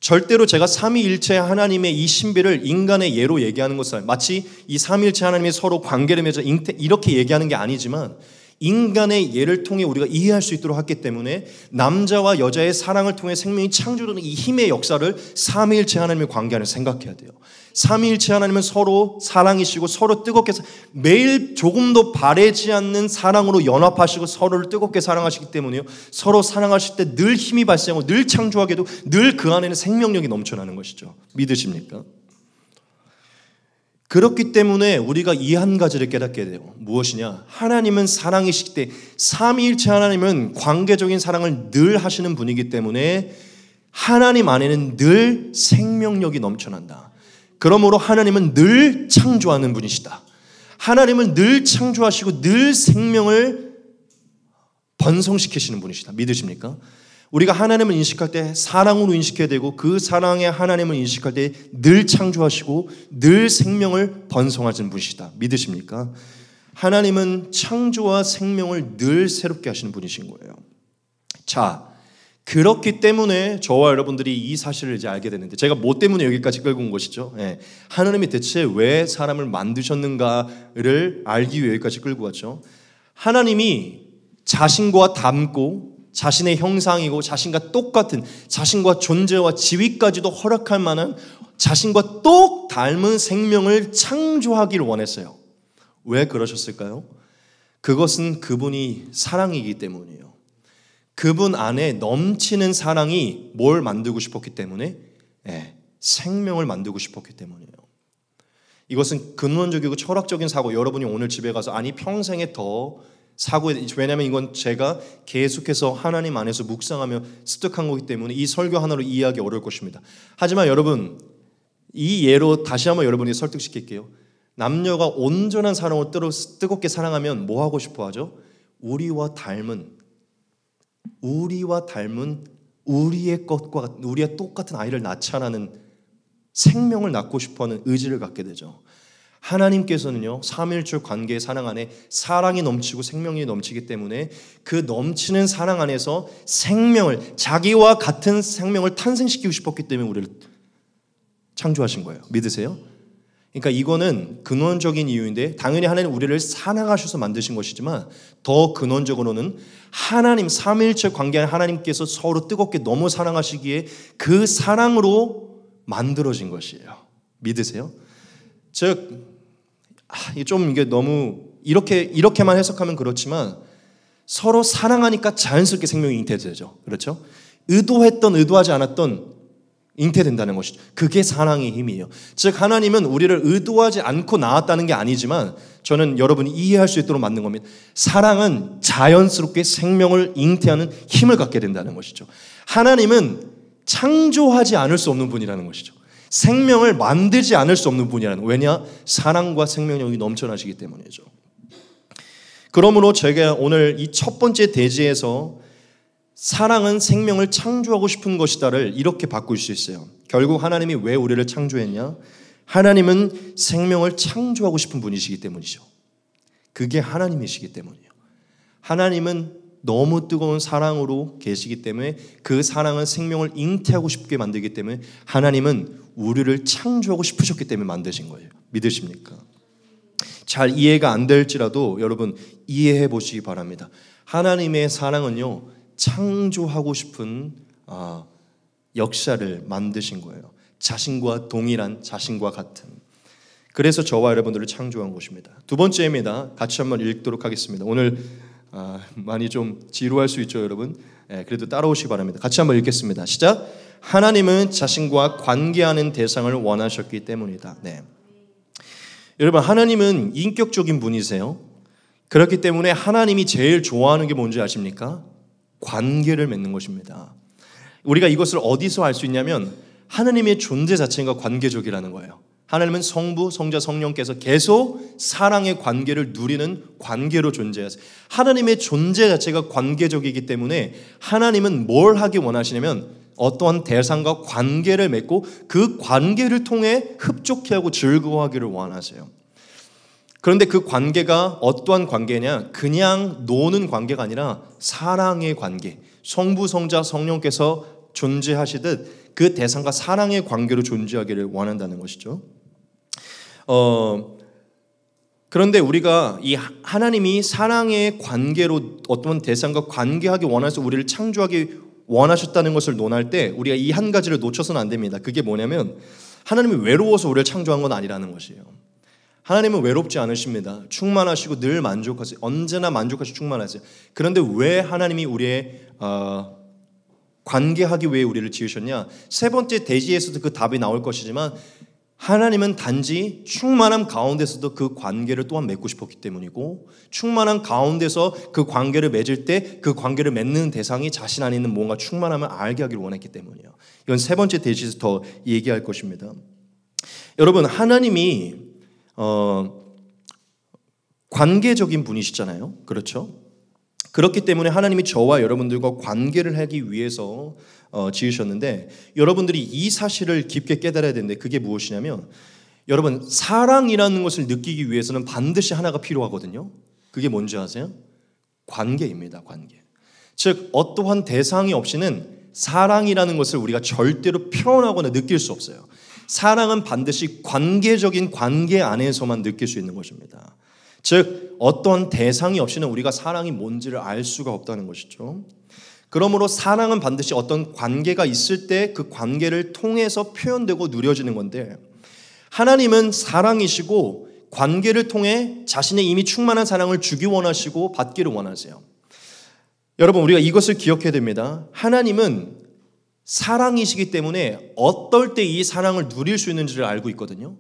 절대로 제가 삼위일체 하나님의 이 신비를 인간의 예로 얘기하는 것은 마치 이 삼위일체 하나님이 서로 관계를 맺어 잉태 이렇게 얘기하는 게 아니지만, 인간의 예를 통해 우리가 이해할 수 있도록 했기 때문에 남자와 여자의 사랑을 통해 생명이 창조되는 이 힘의 역사를 삼위일체 하나님의 관계 안에 생각해야 돼요. 삼위일체 하나님은 서로 사랑이시고 서로 뜨겁게 매일 조금도 바래지 않는 사랑으로 연합하시고 서로를 뜨겁게 사랑하시기 때문에요, 서로 사랑하실 때 늘 힘이 발생하고 늘 창조하게 되고 늘 그 안에는 생명력이 넘쳐나는 것이죠. 믿으십니까? 그렇기 때문에 우리가 이 한 가지를 깨닫게 돼요. 무엇이냐? 하나님은 사랑이시기 때문에, 삼위일체 하나님은 관계적인 사랑을 늘 하시는 분이기 때문에 하나님 안에는 늘 생명력이 넘쳐난다. 그러므로 하나님은 늘 창조하는 분이시다. 하나님은 늘 창조하시고 늘 생명을 번성시키시는 분이시다. 믿으십니까? 우리가 하나님을 인식할 때 사랑으로 인식해야 되고, 그 사랑의 하나님을 인식할 때 늘 창조하시고 늘 생명을 번성하시는 분이시다. 믿으십니까? 하나님은 창조와 생명을 늘 새롭게 하시는 분이신 거예요. 자, 그렇기 때문에 저와 여러분들이 이 사실을 이제 알게 되는데, 제가 뭐 때문에 여기까지 끌고 온 것이죠? 하나님이 대체 왜 사람을 만드셨는가를 알기 위해 여기까지 끌고 왔죠. 하나님이 자신과 닮고 자신의 형상이고 자신과 똑같은, 자신과 존재와 지위까지도 허락할 만한 자신과 똑 닮은 생명을 창조하기를 원했어요. 왜 그러셨을까요? 그것은 그분이 사랑이기 때문이에요. 그분 안에 넘치는 사랑이 뭘 만들고 싶었기 때문에? 생명을 만들고 싶었기 때문이에요. 이것은 근원적이고 철학적인 사고, 여러분이 오늘 집에 가서 아니 평생에 더 사고에, 왜냐하면 이건 제가 계속해서 하나님 안에서 묵상하며 습득한 거기 때문에 이 설교 하나로 이해하기 어려울 것입니다. 하지만 여러분, 이 예로 다시 한번 여러분이 설득시킬게요. 남녀가 온전한 사랑으로 뜨겁게 사랑하면 뭐 하고 싶어 하죠? 우리와 닮은 우리의 것과 우리의 똑같은 아이를 낳자라는 생명을 낳고 싶어하는 의지를 갖게 되죠. 하나님께서는요, 삼위일체 관계의 사랑 안에 사랑이 넘치고 생명이 넘치기 때문에 그 넘치는 사랑 안에서 생명을, 자기와 같은 생명을 탄생시키고 싶었기 때문에 우리를 창조하신 거예요. 믿으세요? 그러니까 이거는 근원적인 이유인데, 당연히 하나님 우리를 사랑하셔서 만드신 것이지만 더 근원적으로는 하나님 삼위일체 관계한 하나님께서 서로 뜨겁게 너무 사랑하시기에 그 사랑으로 만들어진 것이에요. 믿으세요? 즉, 이게 너무 이렇게만 해석하면 그렇지만 서로 사랑하니까 자연스럽게 생명이 잉태되죠. 그렇죠? 의도하지 않았던 잉태된다는 것이죠. 그게 사랑의 힘이에요. 즉 하나님은 우리를 의도하지 않고 낳았다는 게 아니지만, 저는 여러분이 이해할 수 있도록 만든 겁니다. 사랑은 자연스럽게 생명을 잉태하는 힘을 갖게 된다는 것이죠. 하나님은 창조하지 않을 수 없는 분이라는 것이죠. 생명을 만들지 않을 수 없는 분이라는, 왜냐? 사랑과 생명력이 넘쳐나시기 때문이죠. 그러므로 제가 오늘 이 첫 번째 대지에서 사랑은 생명을 창조하고 싶은 것이다를 이렇게 바꿀 수 있어요. 결국 하나님이 왜 우리를 창조했냐? 하나님은 생명을 창조하고 싶은 분이시기 때문이죠. 그게 하나님이시기 때문이에요. 하나님은 너무 뜨거운 사랑으로 계시기 때문에 그 사랑은 생명을 잉태하고 싶게 만들기 때문에 하나님은 우리를 창조하고 싶으셨기 때문에 만드신 거예요. 믿으십니까? 잘 이해가 안 될지라도 여러분 이해해 보시기 바랍니다. 하나님의 사랑은요, 창조하고 싶은 역사를 만드신 거예요. 자신과 동일한, 자신과 같은. 그래서 저와 여러분들을 창조한 것입니다. 두 번째입니다. 같이 한번 읽도록 하겠습니다. 오늘 많이 좀 지루할 수 있죠, 여러분. 그래도 따라오시기 바랍니다. 같이 한번 읽겠습니다. 시작. 하나님은 자신과 관계하는 대상을 원하셨기 때문이다. 네. 여러분, 하나님은 인격적인 분이세요. 그렇기 때문에 하나님이 제일 좋아하는 게 뭔지 아십니까? 관계를 맺는 것입니다. 우리가 이것을 어디서 알 수 있냐면 하나님의 존재 자체가 관계적이라는 거예요. 하나님은 성부, 성자, 성령께서 계속 사랑의 관계를 누리는 관계로 존재하세요. 하나님의 존재 자체가 관계적이기 때문에 하나님은 뭘 하기 원하시냐면 어떠한 대상과 관계를 맺고 그 관계를 통해 흡족해하고 즐거워하기를 원하세요. 그런데 그 관계가 어떠한 관계냐? 그냥 노는 관계가 아니라 사랑의 관계. 성부, 성자, 성령께서 존재하시듯 그 대상과 사랑의 관계로 존재하기를 원한다는 것이죠. 그런데 우리가 이 하나님이 사랑의 관계로 어떤 대상과 관계하기 원해서 우리를 창조하기 원하셨다는 것을 논할 때 우리가 이 한 가지를 놓쳐서는 안 됩니다. 그게 뭐냐면 하나님이 외로워서 우리를 창조한 건 아니라는 것이에요. 하나님은 외롭지 않으십니다. 충만하시고 늘 만족하세요. 언제나 만족하시고 충만하세요. 그런데 왜 하나님이 우리의 관계하기 위해 우리를 지으셨냐? 세 번째 대지에서도 그 답이 나올 것이지만 하나님은 단지 충만함 가운데서도 그 관계를 또한 맺고 싶었기 때문이고, 충만함 가운데서 그 관계를 맺을 때 그 관계를 맺는 대상이 자신 안에 있는 뭔가 충만함을 알게 하기를 원했기 때문이에요. 이건 세 번째 대지에서 더 얘기할 것입니다. 여러분, 하나님이 관계적인 분이시잖아요. 그렇죠? 그렇기 때문에 하나님이 저와 여러분들과 관계를 하기 위해서 지으셨는데, 여러분들이 이 사실을 깊게 깨달아야 되는데 그게 무엇이냐면, 여러분 사랑이라는 것을 느끼기 위해서는 반드시 하나가 필요하거든요. 그게 뭔지 아세요? 관계입니다. 관계. 즉 어떠한 대상이 없이는 사랑이라는 것을 우리가 절대로 표현하거나 느낄 수 없어요. 사랑은 반드시 관계적인 관계 안에서만 느낄 수 있는 것입니다. 즉 어떤 대상이 없이는 우리가 사랑이 뭔지를 알 수가 없다는 것이죠. 그러므로 사랑은 반드시 어떤 관계가 있을 때 그 관계를 통해서 표현되고 누려지는 건데, 하나님은 사랑이시고 관계를 통해 자신의 이미 충만한 사랑을 주기 원하시고 받기를 원하세요. 여러분, 우리가 이것을 기억해야 됩니다. 하나님은 사랑이시기 때문에 어떨 때 이 사랑을 누릴 수 있는지를 알고 있거든요.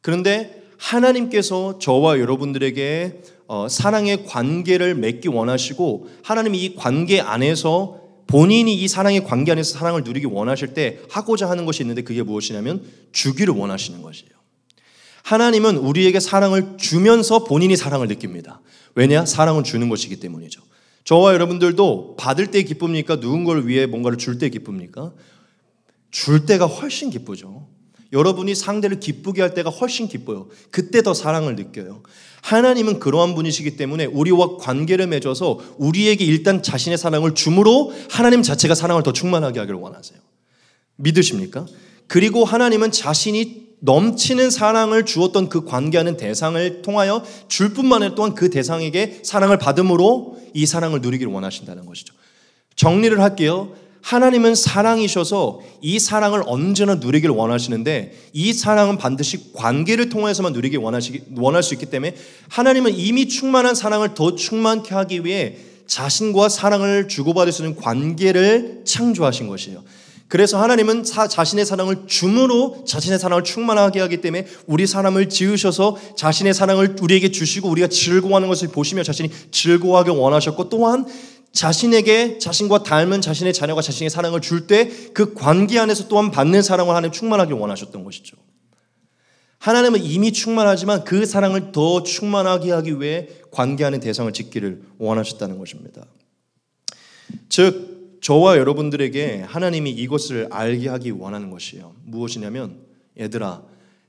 그런데 하나님께서 저와 여러분들에게 사랑의 관계를 맺기 원하시고, 하나님이 이 관계 안에서 본인이 이 사랑의 관계 안에서 사랑을 누리기 원하실 때 하고자 하는 것이 있는데, 그게 무엇이냐면 주기를 원하시는 것이에요. 하나님은 우리에게 사랑을 주면서 본인이 사랑을 느낍니다. 왜냐? 사랑은 주는 것이기 때문이죠. 저와 여러분들도 받을 때 기쁩니까? 누군가를 위해 뭔가를 줄 때 기쁩니까? 줄 때가 훨씬 기쁘죠. 여러분이 상대를 기쁘게 할 때가 훨씬 기뻐요. 그때 더 사랑을 느껴요. 하나님은 그러한 분이시기 때문에 우리와 관계를 맺어서 우리에게 일단 자신의 사랑을 줌으로 하나님 자체가 사랑을 더 충만하게 하기를 원하세요. 믿으십니까? 그리고 하나님은 자신이 넘치는 사랑을 주었던 그 관계하는 대상을 통하여 줄 뿐만 아니라 또한 그 대상에게 사랑을 받음으로 이 사랑을 누리기를 원하신다는 것이죠. 정리를 할게요. 하나님은 사랑이셔서 이 사랑을 언제나 누리기를 원하시는데, 이 사랑은 반드시 관계를 통해서만 누리기 원할 수 있기 때문에 하나님은 이미 충만한 사랑을 더 충만케 하기 위해 자신과 사랑을 주고받을 수 있는 관계를 창조하신 것이에요. 그래서 하나님은 자신의 사랑을 줌으로 자신의 사랑을 충만하게 하기 때문에 우리 사람을 지으셔서 자신의 사랑을 우리에게 주시고 우리가 즐거워하는 것을 보시며 자신이 즐거워하길 원하셨고, 또한 자신에게 자신과 닮은 자신의 자녀가 자신의 사랑을 줄 때 그 관계 안에서 또한 받는 사랑을 하나님 충만하길 원하셨던 것이죠. 하나님은 이미 충만하지만 그 사랑을 더 충만하게 하기 위해 관계하는 대상을 짓기를 원하셨다는 것입니다. 즉 저와 여러분들에게 하나님이 이것을 알게 하기 원하는 것이에요. 무엇이냐면, 얘들아,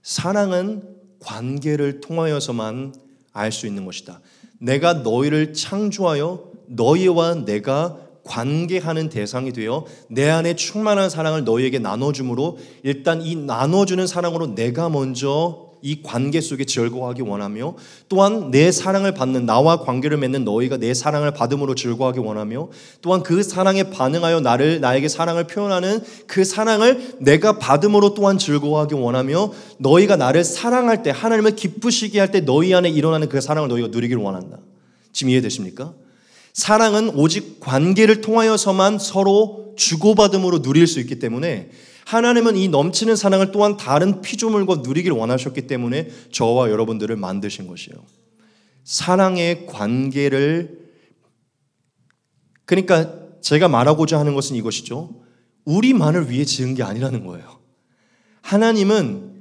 사랑은 관계를 통하여서만 알 수 있는 것이다. 내가 너희를 창조하여 너희와 내가 관계하는 대상이 되어 내 안에 충만한 사랑을 너희에게 나눠줌으로, 일단 이 나눠주는 사랑으로 내가 먼저 이 관계 속에 즐거워하기 원하며, 또한 내 사랑을 받는, 나와 관계를 맺는 너희가 내 사랑을 받음으로 즐거워하기 원하며, 또한 그 사랑에 반응하여 나에게 사랑을 표현하는 그 사랑을 내가 받음으로 또한 즐거워하기 원하며, 너희가 나를 사랑할 때, 하나님을 기쁘시게 할 때 너희 안에 일어나는 그 사랑을 너희가 누리기를 원한다. 지금 이해되십니까? 사랑은 오직 관계를 통하여서만 서로 주고받음으로 누릴 수 있기 때문에, 하나님은 이 넘치는 사랑을 또한 다른 피조물과 누리기를 원하셨기 때문에 저와 여러분들을 만드신 것이에요. 사랑의 관계를, 그러니까 제가 말하고자 하는 것은 이것이죠. 우리만을 위해 지은 게 아니라는 거예요. 하나님은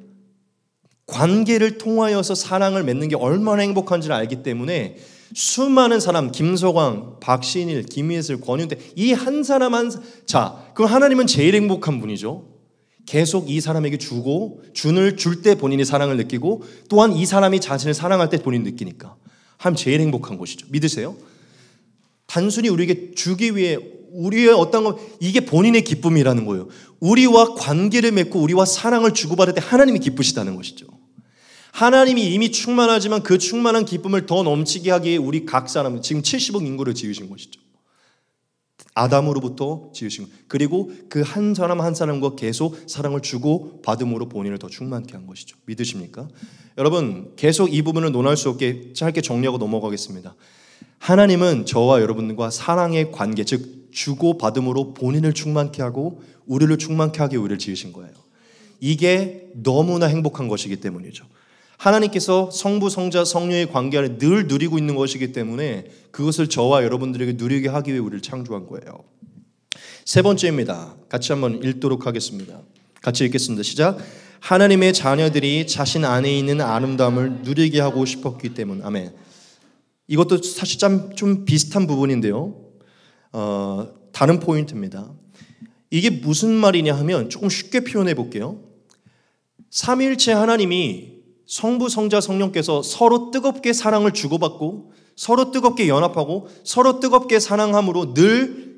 관계를 통하여서 사랑을 맺는 게 얼마나 행복한지를 알기 때문에 수많은 사람, 김서광, 박신일, 김희슬, 권윤태, 이 한 사람 그럼 하나님은 제일 행복한 분이죠. 계속 이 사람에게 줄 때 본인이 사랑을 느끼고, 또한 이 사람이 자신을 사랑할 때 본인이 느끼니까 하나님 제일 행복한 것이죠. 믿으세요? 단순히 우리에게 주기 위해 우리의 어떤 것, 이게 본인의 기쁨이라는 거예요. 우리와 관계를 맺고 우리와 사랑을 주고받을 때 하나님이 기쁘시다는 것이죠. 하나님이 이미 충만하지만 그 충만한 기쁨을 더 넘치게 하기에 우리 각 사람, 지금 70억 인구를 지으신 것이죠. 아담으로부터 지으신 것. 그리고 그 한 사람 한 사람과 계속 사랑을 주고 받음으로 본인을 더 충만케 한 것이죠. 믿으십니까? 여러분, 계속 이 부분을 논할 수 없게 짧게 정리하고 넘어가겠습니다. 하나님은 저와 여러분과 사랑의 관계, 즉 주고 받음으로 본인을 충만케 하고 우리를 충만케 하기 위해 우리를 지으신 거예요. 이게 너무나 행복한 것이기 때문이죠. 하나님께서 성부, 성자, 성령의 관계를 늘 누리고 있는 것이기 때문에 그것을 저와 여러분들에게 누리게 하기 위해 우리를 창조한 거예요. 세 번째입니다. 같이 한번 읽도록 하겠습니다. 같이 읽겠습니다. 시작. 하나님의 자녀들이 자신 안에 있는 아름다움을 누리게 하고 싶었기 때문. 아멘. 이것도 사실 좀 비슷한 부분인데요. 다른 포인트입니다. 이게 무슨 말이냐 하면 조금 쉽게 표현해 볼게요. 삼위일체 하나님이 성부, 성자, 성령께서 서로 뜨겁게 사랑을 주고받고 서로 뜨겁게 연합하고 서로 뜨겁게 사랑함으로 늘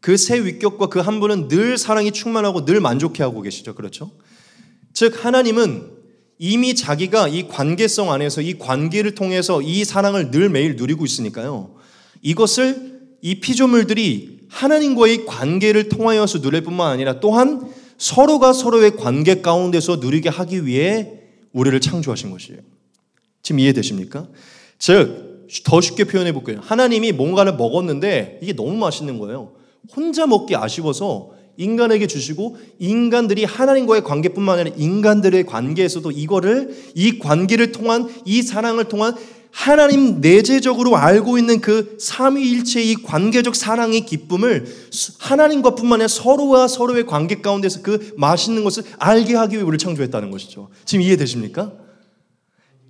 그 세 위격과 그 한 분은 늘 사랑이 충만하고 늘 만족해 하고 계시죠. 그렇죠? 즉 하나님은 이미 자기가 이 관계성 안에서 이 관계를 통해서 이 사랑을 늘 매일 누리고 있으니까요. 이것을 이 피조물들이 하나님과의 관계를 통하여서 누릴 뿐만 아니라 또한 서로가 서로의 관계 가운데서 누리게 하기 위해 우리를 창조하신 것이에요. 지금 이해되십니까? 즉, 더 쉽게 표현해 볼게요. 하나님이 뭔가를 먹었는데 이게 너무 맛있는 거예요. 혼자 먹기 아쉬워서 인간에게 주시고, 인간들이 하나님과의 관계뿐만 아니라 인간들의 관계에서도 이 관계를 통한, 이 사랑을 통한 하나님 내재적으로 알고 있는 그 삼위일체의 이 관계적 사랑의 기쁨을 하나님과 뿐만 아니라 서로와 서로의 관계 가운데서 그 맛있는 것을 알게 하기 위해 우리를 창조했다는 것이죠. 지금 이해되십니까?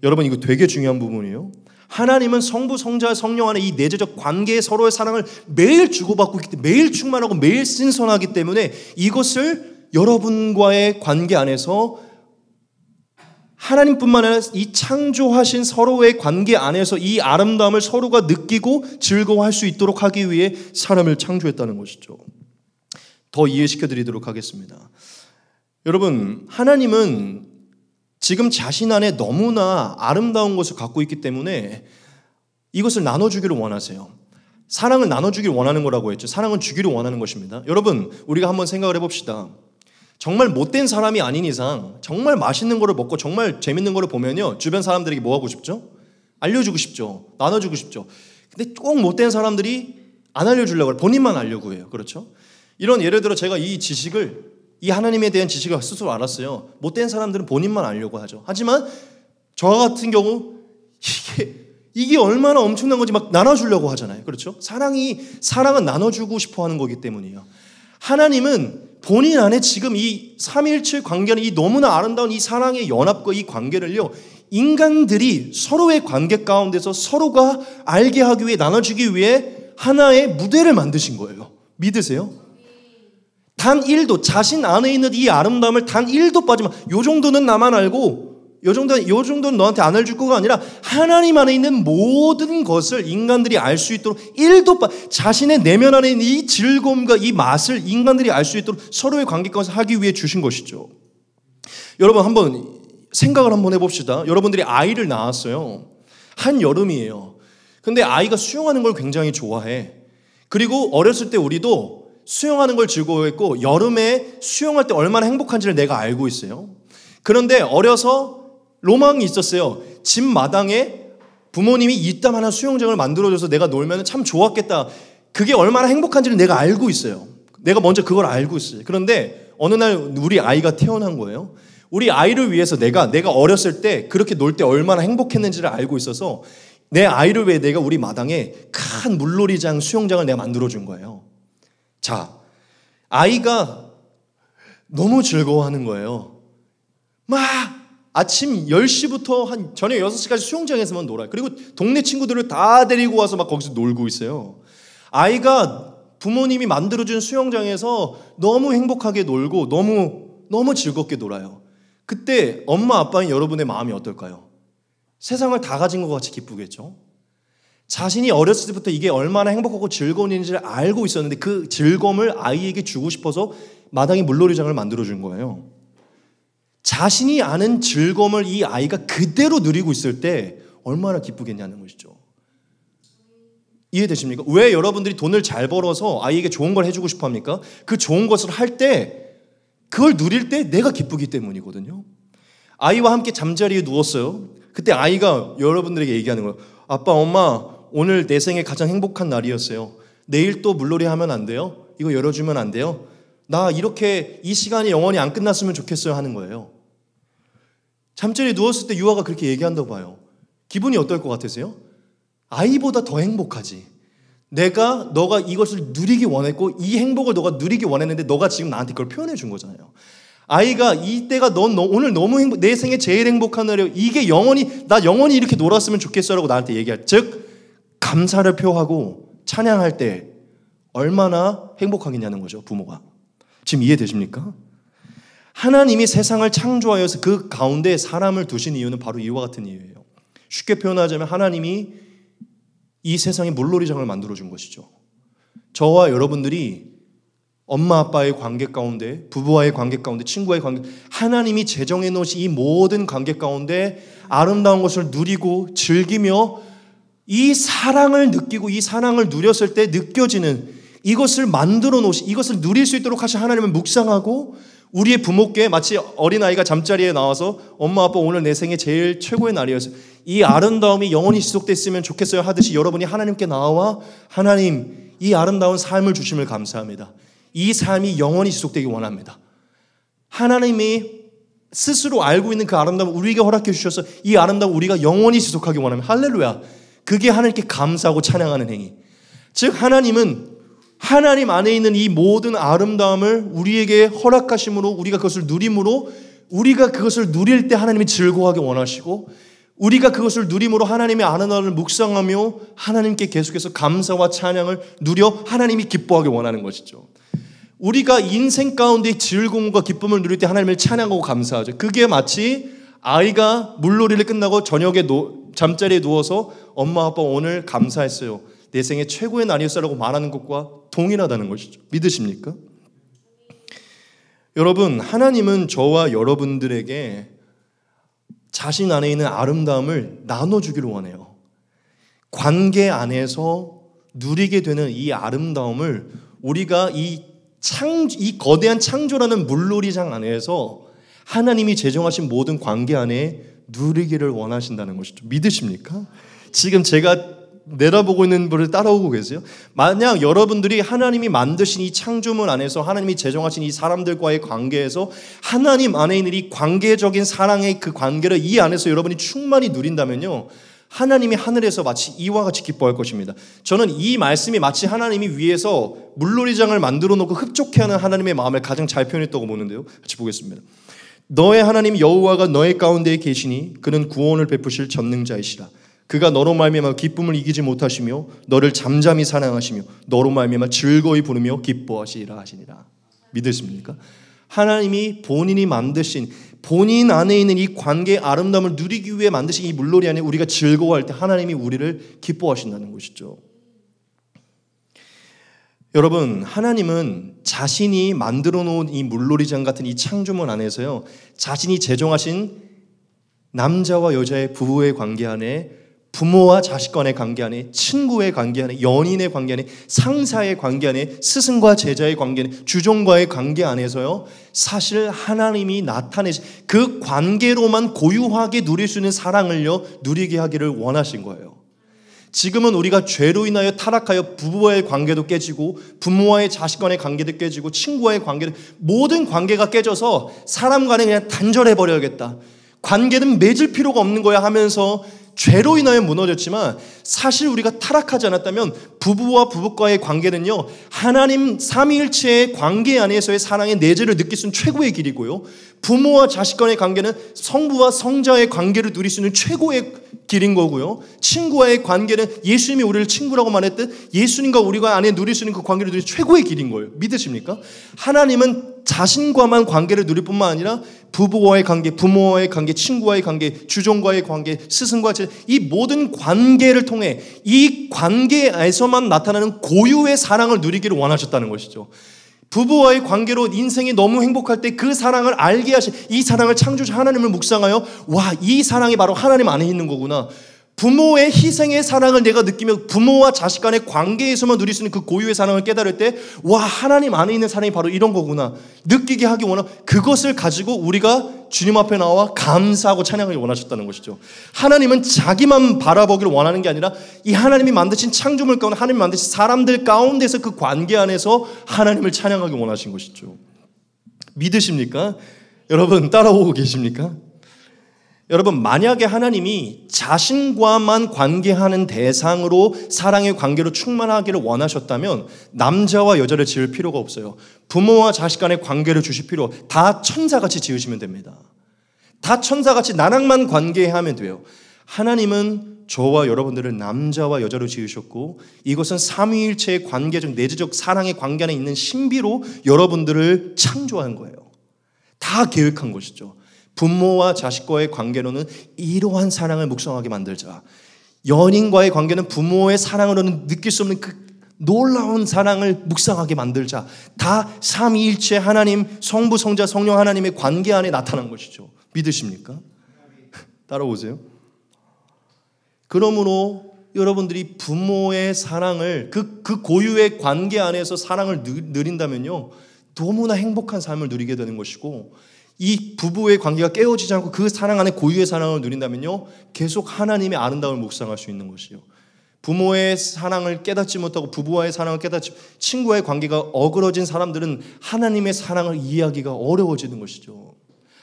여러분, 이거 되게 중요한 부분이에요. 하나님은 성부, 성자, 성령 안에 이 내재적 관계의 서로의 사랑을 매일 주고받고 있기 때문에, 매일 충만하고 매일 신선하기 때문에 이것을 여러분과의 관계 안에서 하나님뿐만 아니라 이 창조하신 서로의 관계 안에서 이 아름다움을 서로가 느끼고 즐거워할 수 있도록 하기 위해 사람을 창조했다는 것이죠. 더 이해시켜 드리도록 하겠습니다. 여러분, 하나님은 지금 자신 안에 너무나 아름다운 것을 갖고 있기 때문에 이것을 나눠주기를 원하세요. 사랑을 나눠주기를 원하는 거라고 했죠. 사랑은 주기를 원하는 것입니다. 여러분, 우리가 한번 생각을 해봅시다. 정말 못된 사람이 아닌 이상 정말 맛있는 거를 먹고 정말 재밌는 거를 보면요, 주변 사람들에게 뭐 하고 싶죠? 알려주고 싶죠. 나눠주고 싶죠. 근데 꼭 못된 사람들이 안 알려주려고 해요. 본인만 알려고 해요. 그렇죠? 이런, 예를 들어 제가 이 하나님에 대한 지식을 스스로 알았어요. 못된 사람들은 본인만 알려고 하죠. 하지만 저 같은 경우 이게 얼마나 엄청난 건지 막 나눠주려고 하잖아요. 그렇죠? 사랑은 나눠주고 싶어 하는 거기 때문이에요. 하나님은 본인 안에 지금 이 삼위일체 관계는, 이 너무나 아름다운 이 사랑의 연합과 이 관계를요, 인간들이 서로의 관계 가운데서 서로가 알게 하기 위해, 나눠주기 위해 하나의 무대를 만드신 거예요. 믿으세요? 단 1도, 자신 안에 있는 이 아름다움을 단 1도 빠지면, 요 정도는 나만 알고 요 정도는 너한테 안 알려줄 거가 아니라 하나님 안에 있는 모든 것을 인간들이 알 수 있도록 1도 자신의 내면 안에 있는 이 즐거움과 이 맛을 인간들이 알 수 있도록 서로의 관계 가운데서 하기 위해 주신 것이죠. 여러분, 한번 생각을 한번 해봅시다. 여러분들이 아이를 낳았어요. 한여름이에요. 근데 아이가 수영하는 걸 굉장히 좋아해. 그리고 어렸을 때 우리도 수영하는 걸 즐거워했고, 여름에 수영할 때 얼마나 행복한지를 내가 알고 있어요. 그런데 어려서 로망이 있었어요. 집 마당에 부모님이 이따만한 수영장을 만들어줘서 내가 놀면 참 좋았겠다. 그게 얼마나 행복한지를 내가 알고 있어요. 내가 먼저 그걸 알고 있어요. 그런데 어느 날 우리 아이가 태어난 거예요. 우리 아이를 위해서 내가 어렸을 때 그렇게 놀 때 얼마나 행복했는지를 알고 있어서 내 아이를 위해 내가 우리 마당에 큰 물놀이장, 수영장을 내가 만들어준 거예요. 자, 아이가 너무 즐거워하는 거예요. 막 아침 10시부터 한 저녁 6시까지 수영장에서만 놀아요. 그리고 동네 친구들을 다 데리고 와서 막 거기서 놀고 있어요. 아이가 부모님이 만들어준 수영장에서 너무 행복하게 놀고 너무 즐겁게 놀아요. 그때 엄마 아빠인 여러분의 마음이 어떨까요? 세상을 다 가진 것 같이 기쁘겠죠? 자신이 어렸을 때부터 이게 얼마나 행복하고 즐거운 일인지를 알고 있었는데 그 즐거움을 아이에게 주고 싶어서 마당에 물놀이장을 만들어준 거예요. 자신이 아는 즐거움을 이 아이가 그대로 누리고 있을 때 얼마나 기쁘겠냐는 것이죠. 이해되십니까? 왜 여러분들이 돈을 잘 벌어서 아이에게 좋은 걸 해주고 싶어 합니까? 그 좋은 것을 할 때, 그걸 누릴 때 내가 기쁘기 때문이거든요. 아이와 함께 잠자리에 누웠어요. 그때 아이가 여러분들에게 얘기하는 거예요. 아빠, 엄마, 오늘 내 생에 가장 행복한 날이었어요. 내일 또 물놀이 하면 안 돼요? 이거 열어주면 안 돼요? 나 이렇게 이 시간이 영원히 안 끝났으면 좋겠어요 하는 거예요. 잠자리에 누웠을 때 유아가 그렇게 얘기한다고 봐요. 기분이 어떨 것 같으세요? 아이보다 더 행복하지. 너가 이것을 누리기 원했고 이 행복을 너가 누리기 원했는데 너가 지금 나한테 그걸 표현해 준 거잖아요. 아이가 이때가 오늘 너무 내 생에 제일 행복한 날이에요. 이게 나 영원히 이렇게 놀았으면 좋겠어라고 나한테 얘기할. 즉 감사를 표하고 찬양할 때 얼마나 행복하겠냐는 거죠, 부모가. 지금 이해되십니까? 하나님이 세상을 창조하여서 그 가운데 사람을 두신 이유는 바로 이와 같은 이유예요. 쉽게 표현하자면 하나님이 이 세상에 물놀이장을 만들어준 것이죠. 저와 여러분들이 엄마 아빠의 관계 가운데, 부부와의 관계 가운데, 친구와의 관계, 하나님이 제정해 놓으신 이 모든 관계 가운데 아름다운 것을 누리고 즐기며 이 사랑을 느끼고 이 사랑을 누렸을 때 느껴지는 이것을 만들어 놓으신, 이것을 누릴 수 있도록 하신 하나님을 묵상하고 우리의 부모께 마치 어린아이가 잠자리에 나와서 엄마 아빠 오늘 내 생애 제일 최고의 날이었어요. 이 아름다움이 영원히 지속됐으면 좋겠어요 하듯이 여러분이 하나님께 나와 하나님 이 아름다운 삶을 주심을 감사합니다. 이 삶이 영원히 지속되기 원합니다. 하나님이 스스로 알고 있는 그 아름다움 우리에게 허락해 주셔서 이 아름다움 우리가 영원히 지속하기 원합니다. 할렐루야. 그게 하나님께 감사하고 찬양하는 행위. 즉 하나님은 하나님 안에 있는 이 모든 아름다움을 우리에게 허락하심으로 우리가 그것을 누림으로 우리가 그것을 누릴 때 하나님이 즐거워하게 원하시고 우리가 그것을 누림으로 하나님의 아름다움을 묵상하며 하나님께 계속해서 감사와 찬양을 누려 하나님이 기뻐하게 원하는 것이죠. 우리가 인생 가운데 즐거움과 기쁨을 누릴 때 하나님을 찬양하고 감사하죠. 그게 마치 아이가 물놀이를 끝나고 저녁에 잠자리에 누워서 엄마 아빠 오늘 감사했어요. 내 생애 최고의 날이었어라고 말하는 것과 동일하다는 것이죠. 믿으십니까? 여러분, 하나님은 저와 여러분들에게 자신 안에 있는 아름다움을 나눠주기를 원해요. 관계 안에서 누리게 되는 이 아름다움을 우리가 이 거대한 창조라는 물놀이장 안에서 하나님이 제정하신 모든 관계 안에 누리기를 원하신다는 것이죠. 믿으십니까? 지금 제가 내다보고 있는 분을 따라오고 계세요? 만약 여러분들이 하나님이 만드신 이 창조물 안에서 하나님이 제정하신 이 사람들과의 관계에서 하나님 안에 있는 이 관계적인 사랑의 그 관계를 이 안에서 여러분이 충만히 누린다면요, 하나님이 하늘에서 마치 이와 같이 기뻐할 것입니다. 저는 이 말씀이 마치 하나님이 위에서 물놀이장을 만들어 놓고 흡족해하는 하나님의 마음을 가장 잘 표현했다고 보는데요. 같이 보겠습니다. 너의 하나님 여호와가 너의 가운데에 계시니 그는 구원을 베푸실 전능자이시라. 그가 너로 말미암아 기쁨을 이기지 못하시며 너를 잠잠히 사랑하시며 너로 말미암아 즐거이 부르며 기뻐하시리라 하시니라. 믿으십니까? 하나님이 본인이 만드신 본인 안에 있는 이 관계의 아름다움을 누리기 위해 만드신 이 물놀이 안에 우리가 즐거워할 때 하나님이 우리를 기뻐하신다는 것이죠. 여러분, 하나님은 자신이 만들어 놓은 이 물놀이장 같은 이 창조물 안에서요, 자신이 제정하신 남자와 여자의 부부의 관계 안에, 부모와 자식 간의 관계 안에, 친구의 관계 안에, 연인의 관계 안에, 상사의 관계 안에, 스승과 제자의 관계 안에, 주종과의 관계 안에서요, 사실 하나님이 나타내신 그 관계로만 고유하게 누릴 수 있는 사랑을요, 누리게 하기를 원하신 거예요. 지금은 우리가 죄로 인하여 타락하여 부부와의 관계도 깨지고 부모와의 자식 간의 관계도 깨지고 친구와의 관계도, 모든 관계가 깨져서 사람 간에 그냥 단절해버려야겠다, 관계는 맺을 필요가 없는 거야 하면서 죄로 인하여 무너졌지만, 사실 우리가 타락하지 않았다면 부부와 부부과의 관계는요, 하나님 삼위일체의 관계 안에서의 사랑의 내재를 느낄 수 있는 최고의 길이고요, 부모와 자식 간의 관계는 성부와 성자의 관계를 누릴 수 있는 최고의 길인 거고요, 친구와의 관계는 예수님이 우리를 친구라고 말했듯 예수님과 우리가 안에 누릴 수 있는 그 관계를 누릴 최고의 길인 거예요. 믿으십니까? 하나님은 자신과만 관계를 누릴 뿐만 아니라 부부와의 관계, 부모와의 관계, 친구와의 관계, 주종과의 관계, 스승과 제자, 이 모든 관계를 통해 이 관계에서만 나타나는 고유의 사랑을 누리기를 원하셨다는 것이죠. 부부와의 관계로 인생이 너무 행복할 때 그 사랑을 알게 하신 이 사랑을 창조자 하나님을 묵상하여, 와, 이 사랑이 바로 하나님 안에 있는 거구나. 부모의 희생의 사랑을 내가 느끼며 부모와 자식 간의 관계에서만 누릴 수 있는 그 고유의 사랑을 깨달을 때, 와, 하나님 안에 있는 사랑이 바로 이런 거구나 느끼게 하기 원하고, 그것을 가지고 우리가 주님 앞에 나와 감사하고 찬양하기 원하셨다는 것이죠. 하나님은 자기만 바라보기를 원하는 게 아니라 이 하나님이 만드신 창조물 가운데, 하나님이 만드신 사람들 가운데서 그 관계 안에서 하나님을 찬양하기 원하신 것이죠. 믿으십니까? 여러분, 따라오고 계십니까? 여러분, 만약에 하나님이 자신과만 관계하는 대상으로 사랑의 관계로 충만하기를 원하셨다면 남자와 여자를 지을 필요가 없어요. 부모와 자식 간의 관계를 주실 필요, 다 천사같이 지으시면 됩니다. 다 천사같이 나랑만 관계하면 돼요. 하나님은 저와 여러분들을 남자와 여자로 지으셨고, 이것은 삼위일체의 관계적 내재적 사랑의 관계 안에 있는 신비로 여러분들을 창조한 거예요. 다 계획한 것이죠. 부모와 자식과의 관계로는 이러한 사랑을 묵상하게 만들자. 연인과의 관계는 부모의 사랑으로는 느낄 수 없는 그 놀라운 사랑을 묵상하게 만들자. 다 삼위일체 하나님, 성부, 성자, 성령 하나님의 관계 안에 나타난 것이죠. 믿으십니까? 따라오세요. 그러므로 여러분들이 부모의 사랑을 그 고유의 관계 안에서 사랑을 누린다면요, 너무나 행복한 삶을 누리게 되는 것이고, 이 부부의 관계가 깨어지지 않고 그 사랑 안에 고유의 사랑을 누린다면요, 계속 하나님의 아름다움을 묵상할 수 있는 것이요. 부모의 사랑을 깨닫지 못하고 부부와의 사랑을 깨닫지, 친구와의 관계가 어그러진 사람들은 하나님의 사랑을 이해하기가 어려워지는 것이죠.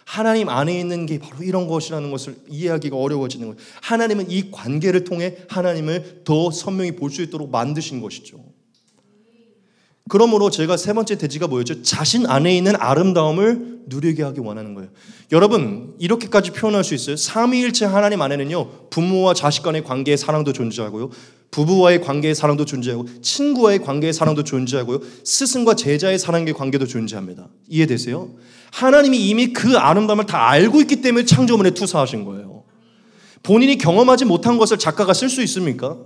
하나님 안에 있는 게 바로 이런 것이라는 것을 이해하기가 어려워지는 거예요. 하나님은 이 관계를 통해 하나님을 더 선명히 볼 수 있도록 만드신 것이죠. 그러므로 제가 세 번째 대지가 뭐였죠? 자신 안에 있는 아름다움을 누리게 하기 원하는 거예요. 여러분, 이렇게까지 표현할 수 있어요. 삼위일체 하나님 안에는요, 부모와 자식 간의 관계의 사랑도 존재하고요, 부부와의 관계의 사랑도 존재하고, 친구와의 관계의 사랑도 존재하고요, 스승과 제자의 사랑의 관계도 존재합니다. 이해되세요? 하나님이 이미 그 아름다움을 다 알고 있기 때문에 창조물에 투사하신 거예요. 본인이 경험하지 못한 것을 작가가 쓸 수 있습니까?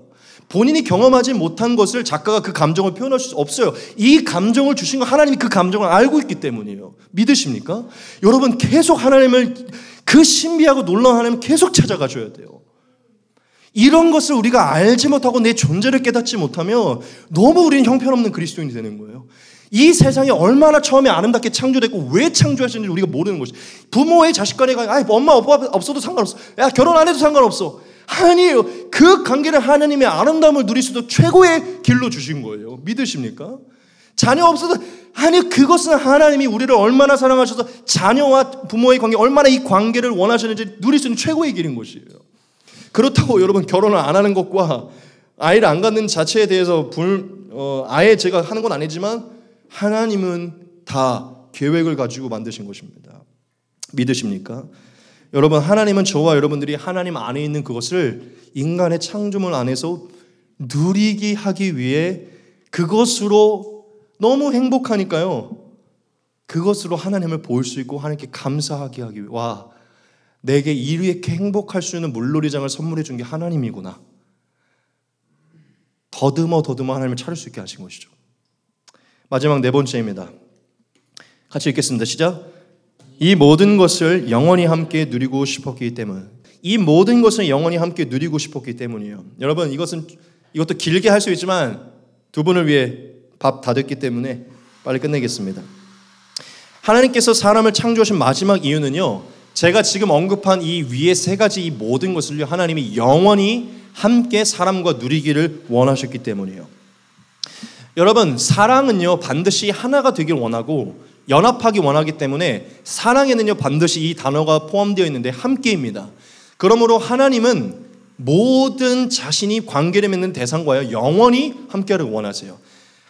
본인이 경험하지 못한 것을 작가가 그 감정을 표현할 수 없어요. 이 감정을 주신 건 하나님이 그 감정을 알고 있기 때문이에요. 믿으십니까? 여러분, 계속 하나님을, 그 신비하고 놀라운 하나님을 계속 찾아가 줘야 돼요. 이런 것을 우리가 알지 못하고 내 존재를 깨닫지 못하면 너무 우리는 형편없는 그리스도인이 되는 거예요. 이 세상이 얼마나 처음에 아름답게 창조됐고 왜 창조하셨는지 우리가 모르는 것이. 부모의 자식 간에 엄마 아빠 없어도 상관없어. 야, 결혼 안 해도 상관없어. 아니에요. 그 관계를 하나님의 아름다움을 누릴 수도 최고의 길로 주신 거예요. 믿으십니까? 자녀 없어도, 아니, 그것은 하나님이 우리를 얼마나 사랑하셔서 자녀와 부모의 관계, 얼마나 이 관계를 원하시는지 누릴 수 있는 최고의 길인 것이에요. 그렇다고 여러분, 결혼을 안 하는 것과 아이를 안 갖는 자체에 대해서 아예 제가 하는 건 아니지만 하나님은 다 계획을 가지고 만드신 것입니다. 믿으십니까? 여러분, 하나님은 저와 여러분들이 하나님 안에 있는 그것을 인간의 창조물 안에서 누리게 하기 위해 그것으로 너무 행복하니까요, 그것으로 하나님을 볼 수 있고 하나님께 감사하게 하기 위해, 와, 내게 이렇게 행복할 수 있는 물놀이장을 선물해 준 게 하나님이구나. 더듬어 하나님을 찾을 수 있게 하신 것이죠. 마지막 네 번째입니다. 같이 읽겠습니다. 시작. 이 모든 것을 영원히 함께 누리고 싶었기 때문. 이 모든 것을 영원히 함께 누리고 싶었기 때문이에요. 여러분, 이것도 길게 할 수 있지만 두 분을 위해 밥 다 됐기 때문에 빨리 끝내겠습니다. 하나님께서 사람을 창조하신 마지막 이유는요, 제가 지금 언급한 이 위에 세 가지 이 모든 것을 하나님이 영원히 함께 사람과 누리기를 원하셨기 때문이에요. 여러분, 사랑은요 반드시 하나가 되길 원하고 연합하기 원하기 때문에 사랑에는요 반드시 이 단어가 포함되어 있는데 함께입니다. 그러므로 하나님은 모든 자신이 관계를 맺는 대상과요 영원히 함께하기를 원하세요.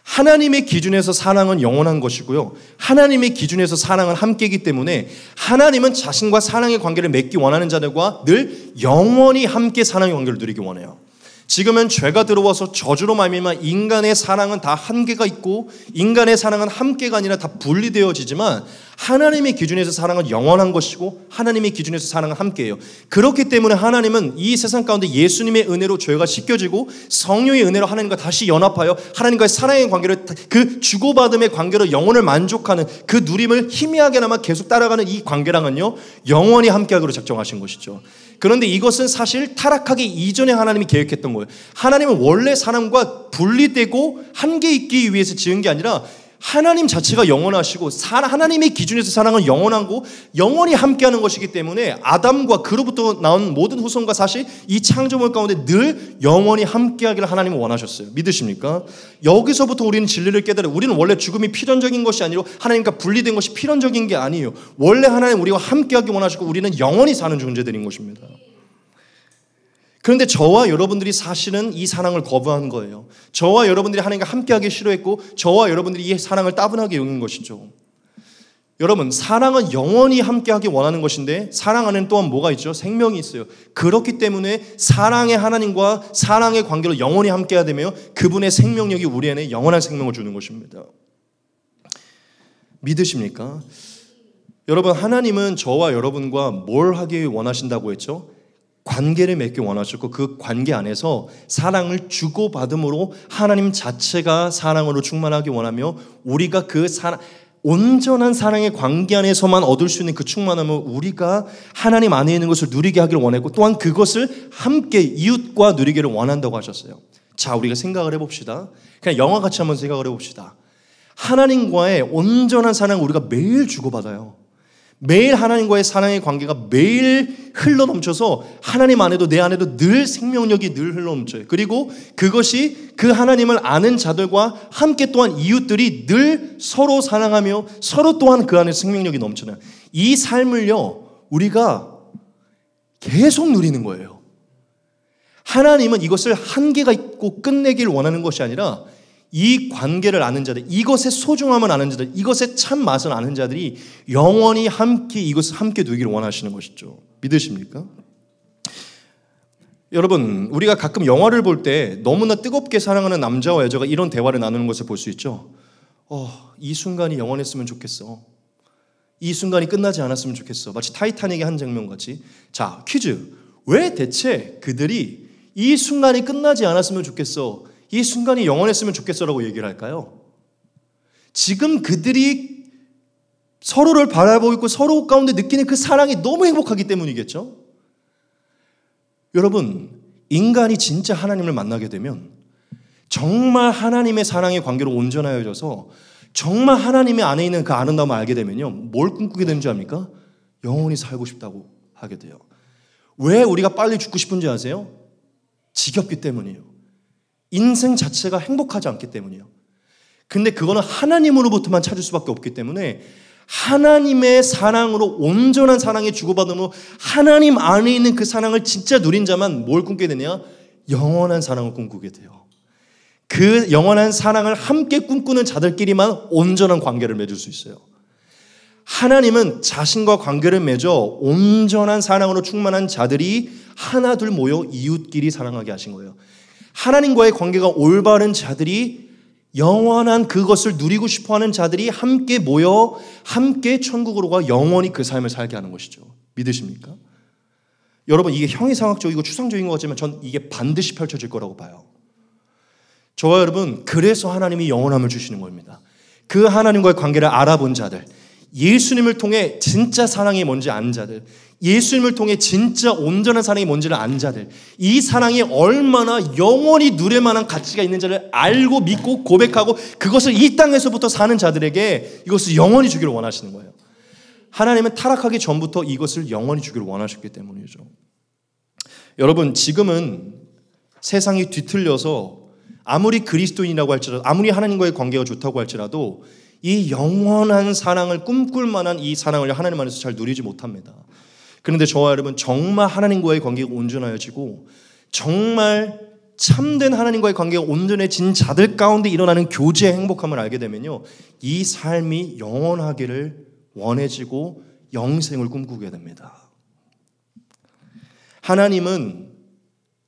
하나님의 기준에서 사랑은 영원한 것이고요, 하나님의 기준에서 사랑은 함께이기 때문에 하나님은 자신과 사랑의 관계를 맺기 원하는 자들과 늘 영원히 함께 사랑의 관계를 누리기 원해요. 지금은 죄가 들어와서 저주로 말미암아 인간의 사랑은 다 한계가 있고 인간의 사랑은 함께가 아니라 다 분리되어지지만 하나님의 기준에서 사랑은 영원한 것이고 하나님의 기준에서 사랑은 함께예요. 그렇기 때문에 하나님은 이 세상 가운데 예수님의 은혜로 죄가 씻겨지고 성령의 은혜로 하나님과 다시 연합하여 하나님과의 사랑의 관계를, 그 주고받음의 관계로 영혼을 만족하는 그 누림을 희미하게나마 계속 따라가는 이 관계랑은요 영원히 함께하기로 작정하신 것이죠. 그런데 이것은 사실 타락하기 이전에 하나님이 계획했던 거예요. 하나님은 원래 사람과 분리되고 한계 있기 위해서 지은 게 아니라 하나님 자체가 영원하시고 하나님의 기준에서 사랑은 영원하고 영원히 함께하는 것이기 때문에 아담과 그로부터 나온 모든 후손과 사실 이 창조물 가운데 늘 영원히 함께하기를 하나님은 원하셨어요. 믿으십니까? 여기서부터 우리는 진리를 깨달아요. 우리는 원래 죽음이 필연적인 것이 아니고 하나님과 분리된 것이 필연적인 게 아니에요. 원래 하나님 우리와 함께하기 원하시고 우리는 영원히 사는 존재들인 것입니다. 그런데 저와 여러분들이 사실은 이 사랑을 거부한 거예요. 저와 여러분들이 하나님과 함께하기 싫어했고 저와 여러분들이 이 사랑을 따분하게 여긴 것이죠. 여러분, 사랑은 영원히 함께하기 원하는 것인데 사랑 안에는 또한 뭐가 있죠? 생명이 있어요. 그렇기 때문에 사랑의 하나님과 사랑의 관계로 영원히 함께해야 되며 그분의 생명력이 우리 안에 영원한 생명을 주는 것입니다. 믿으십니까? 여러분, 하나님은 저와 여러분과 뭘 하기 원하신다고 했죠? 관계를 맺기 원하셨고 그 관계 안에서 사랑을 주고받음으로 하나님 자체가 사랑으로 충만하기 원하며 우리가 그 온전한 사랑의 관계 안에서만 얻을 수 있는 그 충만함을 우리가 하나님 안에 있는 것을 누리게 하기를 원했고 또한 그것을 함께 이웃과 누리기를 원한다고 하셨어요. 자, 우리가 생각을 해봅시다. 그냥 영화같이 한번 생각을 해봅시다. 하나님과의 온전한 사랑을 우리가 매일 주고받아요. 매일 하나님과의 사랑의 관계가 매일 흘러넘쳐서 하나님 안에도 내 안에도 늘 생명력이 늘 흘러넘쳐요. 그리고 그것이 그 하나님을 아는 자들과 함께 또한 이웃들이 늘 서로 사랑하며 서로 또한 그 안에 생명력이 넘쳐나요. 이 삶을요, 우리가 계속 누리는 거예요. 하나님은 이것을 한계가 있고 끝내기를 원하는 것이 아니라 이 관계를 아는 자들, 이것의 소중함을 아는 자들, 이것의 참 맛을 아는 자들이 영원히 함께 이것을 함께 누리기를 원하시는 것이죠. 믿으십니까? 여러분, 우리가 가끔 영화를 볼 때 너무나 뜨겁게 사랑하는 남자와 여자가 이런 대화를 나누는 것을 볼 수 있죠. 이 순간이 영원했으면 좋겠어. 이 순간이 끝나지 않았으면 좋겠어. 마치 타이타닉의 한 장면같이. 자, 퀴즈. 왜 대체 그들이 이 순간이 끝나지 않았으면 좋겠어, 이 순간이 영원했으면 좋겠어라고 얘기를 할까요? 지금 그들이 서로를 바라보고 있고 서로 가운데 느끼는 그 사랑이 너무 행복하기 때문이겠죠? 여러분, 인간이 진짜 하나님을 만나게 되면 정말 하나님의 사랑의 관계로 온전하여져서 정말 하나님의 안에 있는 그 아름다움을 알게 되면요, 뭘 꿈꾸게 되는 줄 압니까? 영원히 살고 싶다고 하게 돼요. 왜 우리가 빨리 죽고 싶은지 아세요? 지겹기 때문이에요. 인생 자체가 행복하지 않기 때문이에요. 근데 그거는 하나님으로부터만 찾을 수밖에 없기 때문에 하나님의 사랑으로 온전한 사랑에 주고받음으로 하나님 안에 있는 그 사랑을 진짜 누린 자만 뭘 꿈꾸게 되냐? 영원한 사랑을 꿈꾸게 돼요. 그 영원한 사랑을 함께 꿈꾸는 자들끼리만 온전한 관계를 맺을 수 있어요. 하나님은 자신과 관계를 맺어 온전한 사랑으로 충만한 자들이 하나 둘 모여 이웃끼리 사랑하게 하신 거예요. 하나님과의 관계가 올바른 자들이, 영원한 그것을 누리고 싶어하는 자들이 함께 모여 함께 천국으로 가 영원히 그 삶을 살게 하는 것이죠. 믿으십니까? 여러분, 이게 형이상학적이고 추상적인 것 같지만 전 이게 반드시 펼쳐질 거라고 봐요. 저와 여러분, 그래서 하나님이 영원함을 주시는 겁니다. 그 하나님과의 관계를 알아본 자들, 예수님을 통해 진짜 사랑이 뭔지 아는 자들, 예수님을 통해 진짜 온전한 사랑이 뭔지를 아는 자들, 이 사랑이 얼마나 영원히 누릴 만한 가치가 있는 자를 알고 믿고 고백하고 그것을 이 땅에서부터 사는 자들에게 이것을 영원히 주기를 원하시는 거예요. 하나님은 타락하기 전부터 이것을 영원히 주기를 원하셨기 때문이죠. 여러분, 지금은 세상이 뒤틀려서 아무리 그리스도인이라고 할지라도, 아무리 하나님과의 관계가 좋다고 할지라도 이 영원한 사랑을 꿈꿀 만한 이 사랑을 하나님 안에서 잘 누리지 못합니다. 그런데 저와 여러분, 정말 하나님과의 관계가 온전해지고 정말 참된 하나님과의 관계가 온전해진 자들 가운데 일어나는 교제의 행복함을 알게 되면요, 이 삶이 영원하기를 원해지고 영생을 꿈꾸게 됩니다. 하나님은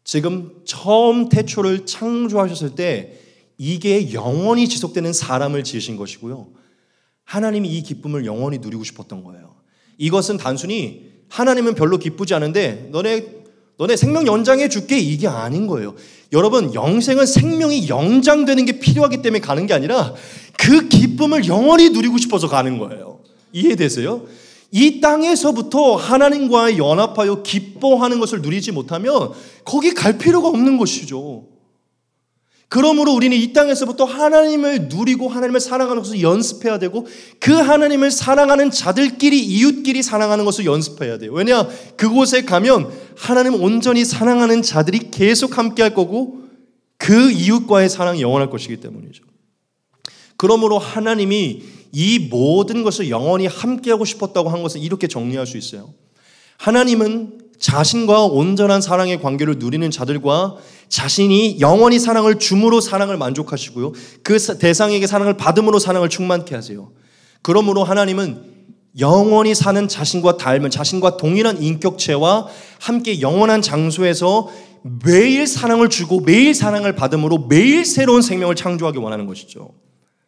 지금 처음 태초를 창조하셨을 때 이게 영원히 지속되는 사람을 지으신 것이고요, 하나님이 이 기쁨을 영원히 누리고 싶었던 거예요. 이것은 단순히 하나님은 별로 기쁘지 않은데 너네 생명 연장해 줄게, 이게 아닌 거예요. 여러분, 영생은 생명이 연장되는 게 필요하기 때문에 가는 게 아니라 그 기쁨을 영원히 누리고 싶어서 가는 거예요. 이해되세요? 이 땅에서부터 하나님과 연합하여 기뻐하는 것을 누리지 못하면 거기 갈 필요가 없는 것이죠. 그러므로 우리는 이 땅에서부터 하나님을 누리고 하나님을 사랑하는 것을 연습해야 되고, 그 하나님을 사랑하는 자들끼리 이웃끼리 사랑하는 것을 연습해야 돼요. 왜냐? 그곳에 가면 하나님을 온전히 사랑하는 자들이 계속 함께 할 거고 그 이웃과의 사랑이 영원할 것이기 때문이죠. 그러므로 하나님이 이 모든 것을 영원히 함께하고 싶었다고 한 것을 이렇게 정리할 수 있어요. 하나님은 자신과 온전한 사랑의 관계를 누리는 자들과 자신이 영원히 사랑을 줌으로 사랑을 만족하시고요, 그 대상에게 사랑을 받음으로 사랑을 충만케 하세요. 그러므로 하나님은 영원히 사는 자신과 닮은, 자신과 동일한 인격체와 함께 영원한 장소에서 매일 사랑을 주고 매일 사랑을 받음으로 매일 새로운 생명을 창조하기 원하는 것이죠.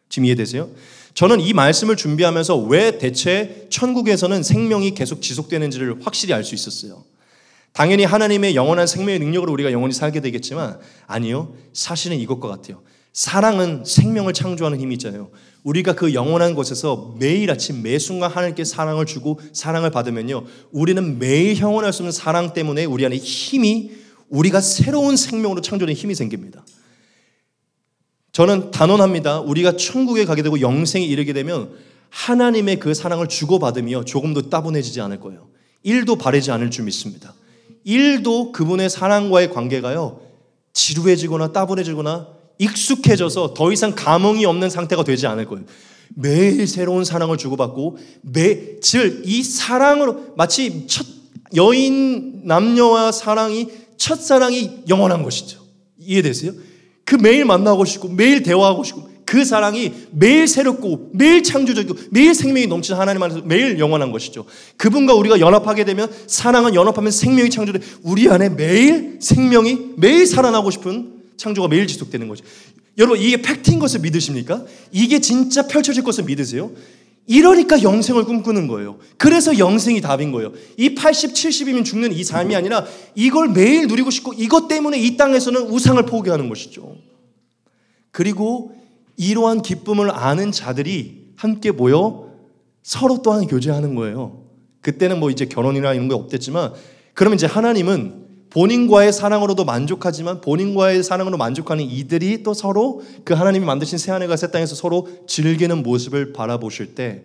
지금 이해되세요? 저는 이 말씀을 준비하면서 왜 대체 천국에서는 생명이 계속 지속되는지를 확실히 알 수 있었어요. 당연히 하나님의 영원한 생명의 능력으로 우리가 영원히 살게 되겠지만, 아니요, 사실은 이것과 같아요. 사랑은 생명을 창조하는 힘이 있잖아요. 우리가 그 영원한 곳에서 매일 아침 매 순간 하나님께 사랑을 주고 사랑을 받으면요, 우리는 매일 영원할 수 없는 사랑 때문에 우리 안에 힘이, 우리가 새로운 생명으로 창조된 힘이 생깁니다. 저는 단언합니다. 우리가 천국에 가게 되고 영생에 이르게 되면 하나님의 그 사랑을 주고받으며 조금도 따분해지지 않을 거예요. 1도 바래지 않을 줄 믿습니다. 1도 그분의 사랑과의 관계가요, 지루해지거나 따분해지거나 익숙해져서 더 이상 감흥이 없는 상태가 되지 않을 거예요. 매일 새로운 사랑을 주고받고, 즉 이 사랑으로 마치 여인 남녀와 첫사랑이 영원한 것이죠. 이해되세요? 그 매일 만나고 싶고 매일 대화하고 싶고 그 사랑이 매일 새롭고 매일 창조적이고 매일 생명이 넘치는 하나님 안에서 매일 영원한 것이죠. 그분과 우리가 연합하게 되면, 사랑은 연합하면 생명이 창조돼 우리 안에 매일 생명이, 매일 살아나고 싶은 창조가 매일 지속되는 거죠. 여러분, 이게 팩트인 것을 믿으십니까? 이게 진짜 펼쳐질 것을 믿으세요? 이러니까 영생을 꿈꾸는 거예요. 그래서 영생이 답인 거예요. 이 80, 70이면 죽는 이 삶이 아니라 이걸 매일 누리고 싶고, 이것 때문에 이 땅에서는 우상을 포기하는 것이죠. 그리고 이러한 기쁨을 아는 자들이 함께 모여 서로 또한 교제하는 거예요. 그때는 뭐 이제 결혼이나 이런 게 없댔지만, 그러면 이제 하나님은 본인과의 사랑으로도 만족하지만 본인과의 사랑으로 만족하는 이들이 또 서로 그 하나님이 만드신 새하늘과 새 땅에서 서로 즐기는 모습을 바라보실 때,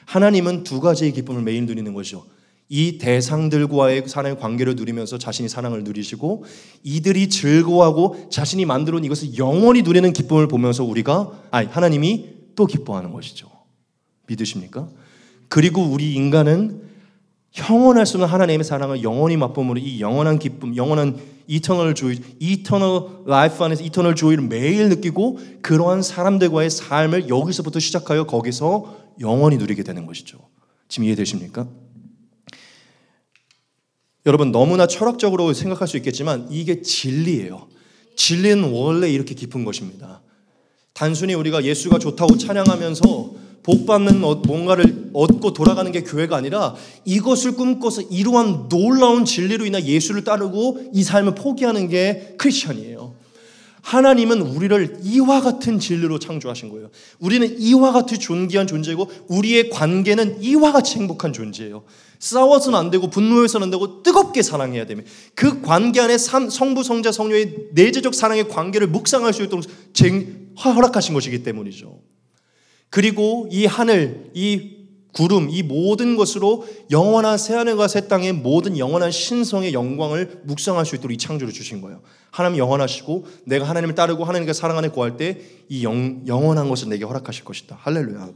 하나님은 두 가지의 기쁨을 매일 누리는 것이죠. 이 대상들과의 사랑의 관계를 누리면서 자신이 사랑을 누리시고, 이들이 즐거워하고 자신이 만들어 온 이것을 영원히 누리는 기쁨을 보면서 하나님이 또 기뻐하는 것이죠. 믿으십니까? 그리고 우리 인간은 형언할 수 없는 하나님의 사랑을 영원히 맛보므로 이 영원한 기쁨, 영원한 이터널 조이, 이터널 라이프 안에서 이터널 조이를 매일 느끼고, 그러한 사람들과의 삶을 여기서부터 시작하여 거기서 영원히 누리게 되는 것이죠. 지금 이해되십니까? 여러분, 너무나 철학적으로 생각할 수 있겠지만 이게 진리예요. 진리는 원래 이렇게 깊은 것입니다. 단순히 우리가 예수가 좋다고 찬양하면서 복받는 뭔가를 얻고 돌아가는 게 교회가 아니라, 이것을 꿈꿔서 이러한 놀라운 진리로 인한 예수를 따르고 이 삶을 포기하는 게 크리스천이에요. 하나님은 우리를 이와 같은 진리로 창조하신 거예요. 우리는 이와 같이 존귀한 존재고, 우리의 관계는 이와 같이 행복한 존재예요. 싸워서는 안 되고 분노해서는 안 되고 뜨겁게 사랑해야 됩니다. 그 관계 안에 성부, 성자, 성령의 내재적 사랑의 관계를 묵상할 수 있도록 허락하신 것이기 때문이죠. 그리고 이 하늘, 이 구름, 이 모든 것으로 영원한 새하늘과 새 땅의 모든 영원한 신성의 영광을 묵상할 수 있도록 이 창조를 주신 거예요. 하나님 영원하시고 내가 하나님을 따르고 하나님과 사랑 안에 거할 때 이 영원한 것을 내게 허락하실 것이다. 할렐루야.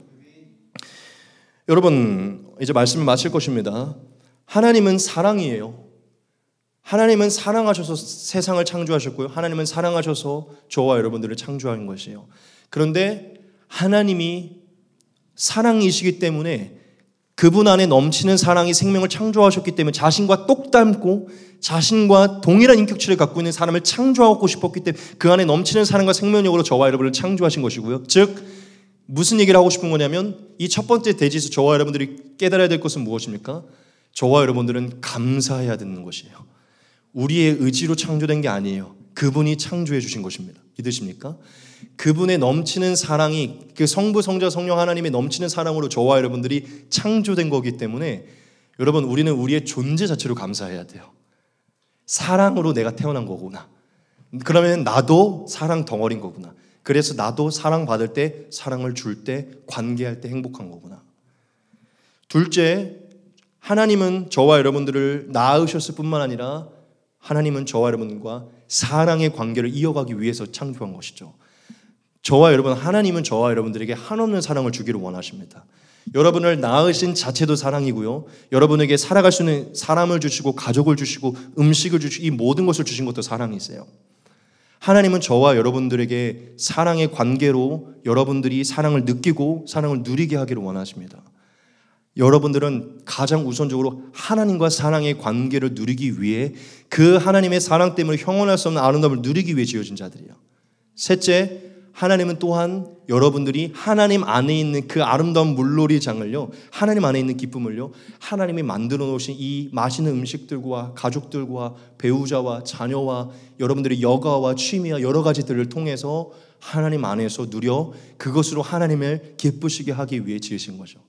여러분, 이제 말씀을 마칠 것입니다. 하나님은 사랑이에요. 하나님은 사랑하셔서 세상을 창조하셨고요. 하나님은 사랑하셔서 저와 여러분들을 창조한 것이에요. 그런데 하나님이 사랑이시기 때문에, 그분 안에 넘치는 사랑이 생명을 창조하셨기 때문에 자신과 똑 닮고 자신과 동일한 인격체를 갖고 있는 사람을 창조하고 싶었기 때문에 그 안에 넘치는 사랑과 생명력으로 저와 여러분을 창조하신 것이고요. 즉 무슨 얘기를 하고 싶은 거냐면, 이 첫 번째 대지에서 저와 여러분들이 깨달아야 될 것은 무엇입니까? 저와 여러분들은 감사해야 되는 것이에요. 우리의 의지로 창조된 게 아니에요. 그분이 창조해 주신 것입니다. 믿으십니까? 그분의 넘치는 사랑이, 그 성부, 성자, 성령 하나님의 넘치는 사랑으로 저와 여러분들이 창조된 거기 때문에, 여러분, 우리는 우리의 존재 자체로 감사해야 돼요. 사랑으로 내가 태어난 거구나. 그러면 나도 사랑 덩어리인 거구나. 그래서 나도 사랑받을 때, 사랑을 줄 때, 관계할 때 행복한 거구나. 둘째, 하나님은 저와 여러분들을 낳으셨을 뿐만 아니라 하나님은 저와 여러분과 사랑의 관계를 이어가기 위해서 창조한 것이죠. 저와 여러분, 하나님은 저와 여러분들에게 한없는 사랑을 주기를 원하십니다. 여러분을 낳으신 자체도 사랑이고요, 여러분에게 살아갈 수 있는 사람을 주시고 가족을 주시고 음식을 주시고 이 모든 것을 주신 것도 사랑이세요. 하나님은 저와 여러분들에게 사랑의 관계로 여러분들이 사랑을 느끼고 사랑을 누리게 하기를 원하십니다. 여러분들은 가장 우선적으로 하나님과 사랑의 관계를 누리기 위해, 그 하나님의 사랑 때문에 형언할 수 없는 아름다움을 누리기 위해 지어진 자들이에요. 셋째, 하나님은 또한 여러분들이 하나님 안에 있는 그 아름다운 물놀이장을요, 하나님 안에 있는 기쁨을요, 하나님이 만들어 놓으신 이 맛있는 음식들과 가족들과 배우자와 자녀와 여러분들의 여가와 취미와 여러 가지들을 통해서 하나님 안에서 누려 그것으로 하나님을 기쁘시게 하기 위해 지으신 거죠.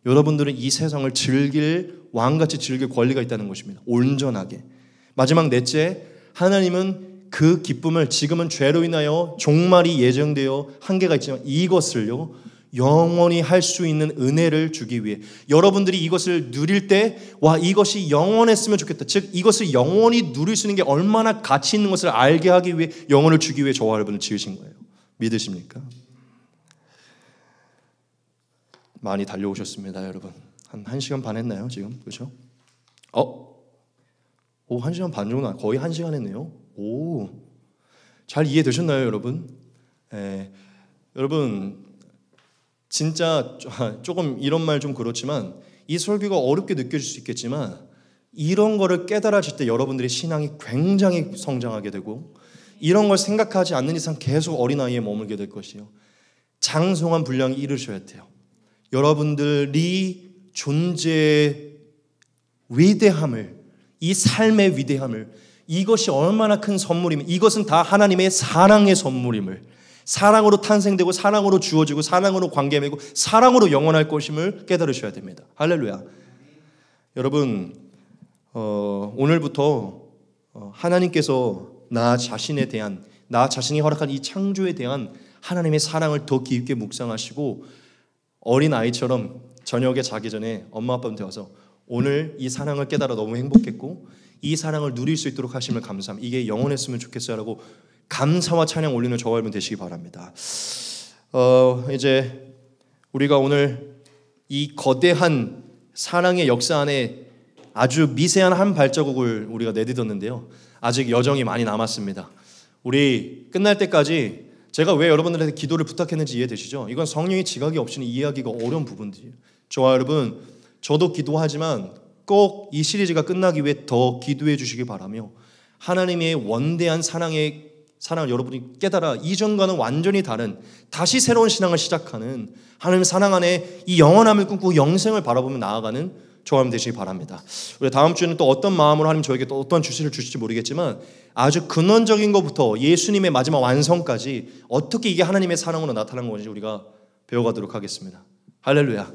여러분들은 이 세상을 왕같이 즐길 권리가 있다는 것입니다. 온전하게. 마지막 넷째, 하나님은 그 기쁨을 지금은 죄로 인하여 종말이 예정되어 한계가 있지만 이것을요 영원히 할 수 있는 은혜를 주기 위해, 여러분들이 이것을 누릴 때 와, 이것이 영원했으면 좋겠다, 즉 이것을 영원히 누릴 수 있는 게 얼마나 가치 있는 것을 알게 하기 위해 영혼을 주기 위해 저와 여러분을 지으신 거예요. 믿으십니까? 많이 달려오셨습니다, 여러분. 한 1시간 반 했나요, 지금? 그렇죠? 오, 1시간 반 정도, 거의 1시간 했네요. 오, 잘 이해되셨나요, 여러분? 여러분, 진짜 조금 이런 말 좀 그렇지만 이 설교가 어렵게 느껴질 수 있겠지만 이런 거를 깨달아질 때 여러분들의 신앙이 굉장히 성장하게 되고, 이런 걸 생각하지 않는 이상 계속 어린아이에 머물게 될 것이요, 장성한 분량이 이루셔야 돼요. 여러분들이 존재의 위대함을, 이 삶의 위대함을, 이것이 얼마나 큰 선물이면, 이것은 다 하나님의 사랑의 선물임을, 사랑으로 탄생되고 사랑으로 주어지고 사랑으로 관계 맺고 사랑으로 영원할 것임을 깨달으셔야 됩니다. 할렐루야. 여러분, 오늘부터 하나님께서 나 자신이 허락한 이 창조에 대한 하나님의 사랑을 더 깊게 묵상하시고, 어린 아이처럼 저녁에 자기 전에 엄마 아빠한테 와서 오늘 이 사랑을 깨달아 너무 행복했고 이 사랑을 누릴 수 있도록 하심을 감사함, 이게 영원했으면 좋겠어요 라고 감사와 찬양 올리는 저와 여러분 되시기 바랍니다. 이제 우리가 오늘 이 거대한 사랑의 역사 안에 아주 미세한 한 발자국을 우리가 내딛었는데요, 아직 여정이 많이 남았습니다. 우리 끝날 때까지 제가 왜 여러분들한테 기도를 부탁했는지 이해되시죠? 이건 성령의 지각이 없이는 이해하기가 어려운 부분들이에요. 저와 여러분, 저도 기도하지만 꼭 이 시리즈가 끝나기 위해 더 기도해 주시기 바라며, 하나님의 원대한 사랑을 여러분이 깨달아 이전과는 완전히 다른 다시 새로운 신앙을 시작하는, 하나님의 사랑 안에 이 영원함을 꿈꾸고 영생을 바라보며 나아가는 저와 여러분 되시기 바랍니다. 우리 다음 주에는 또 어떤 마음으로 하나님 저에게 또 어떤 주시를 주실지 모르겠지만 아주 근원적인 것부터 예수님의 마지막 완성까지 어떻게 이게 하나님의 사랑으로 나타난 건지 우리가 배워가도록 하겠습니다. 할렐루야.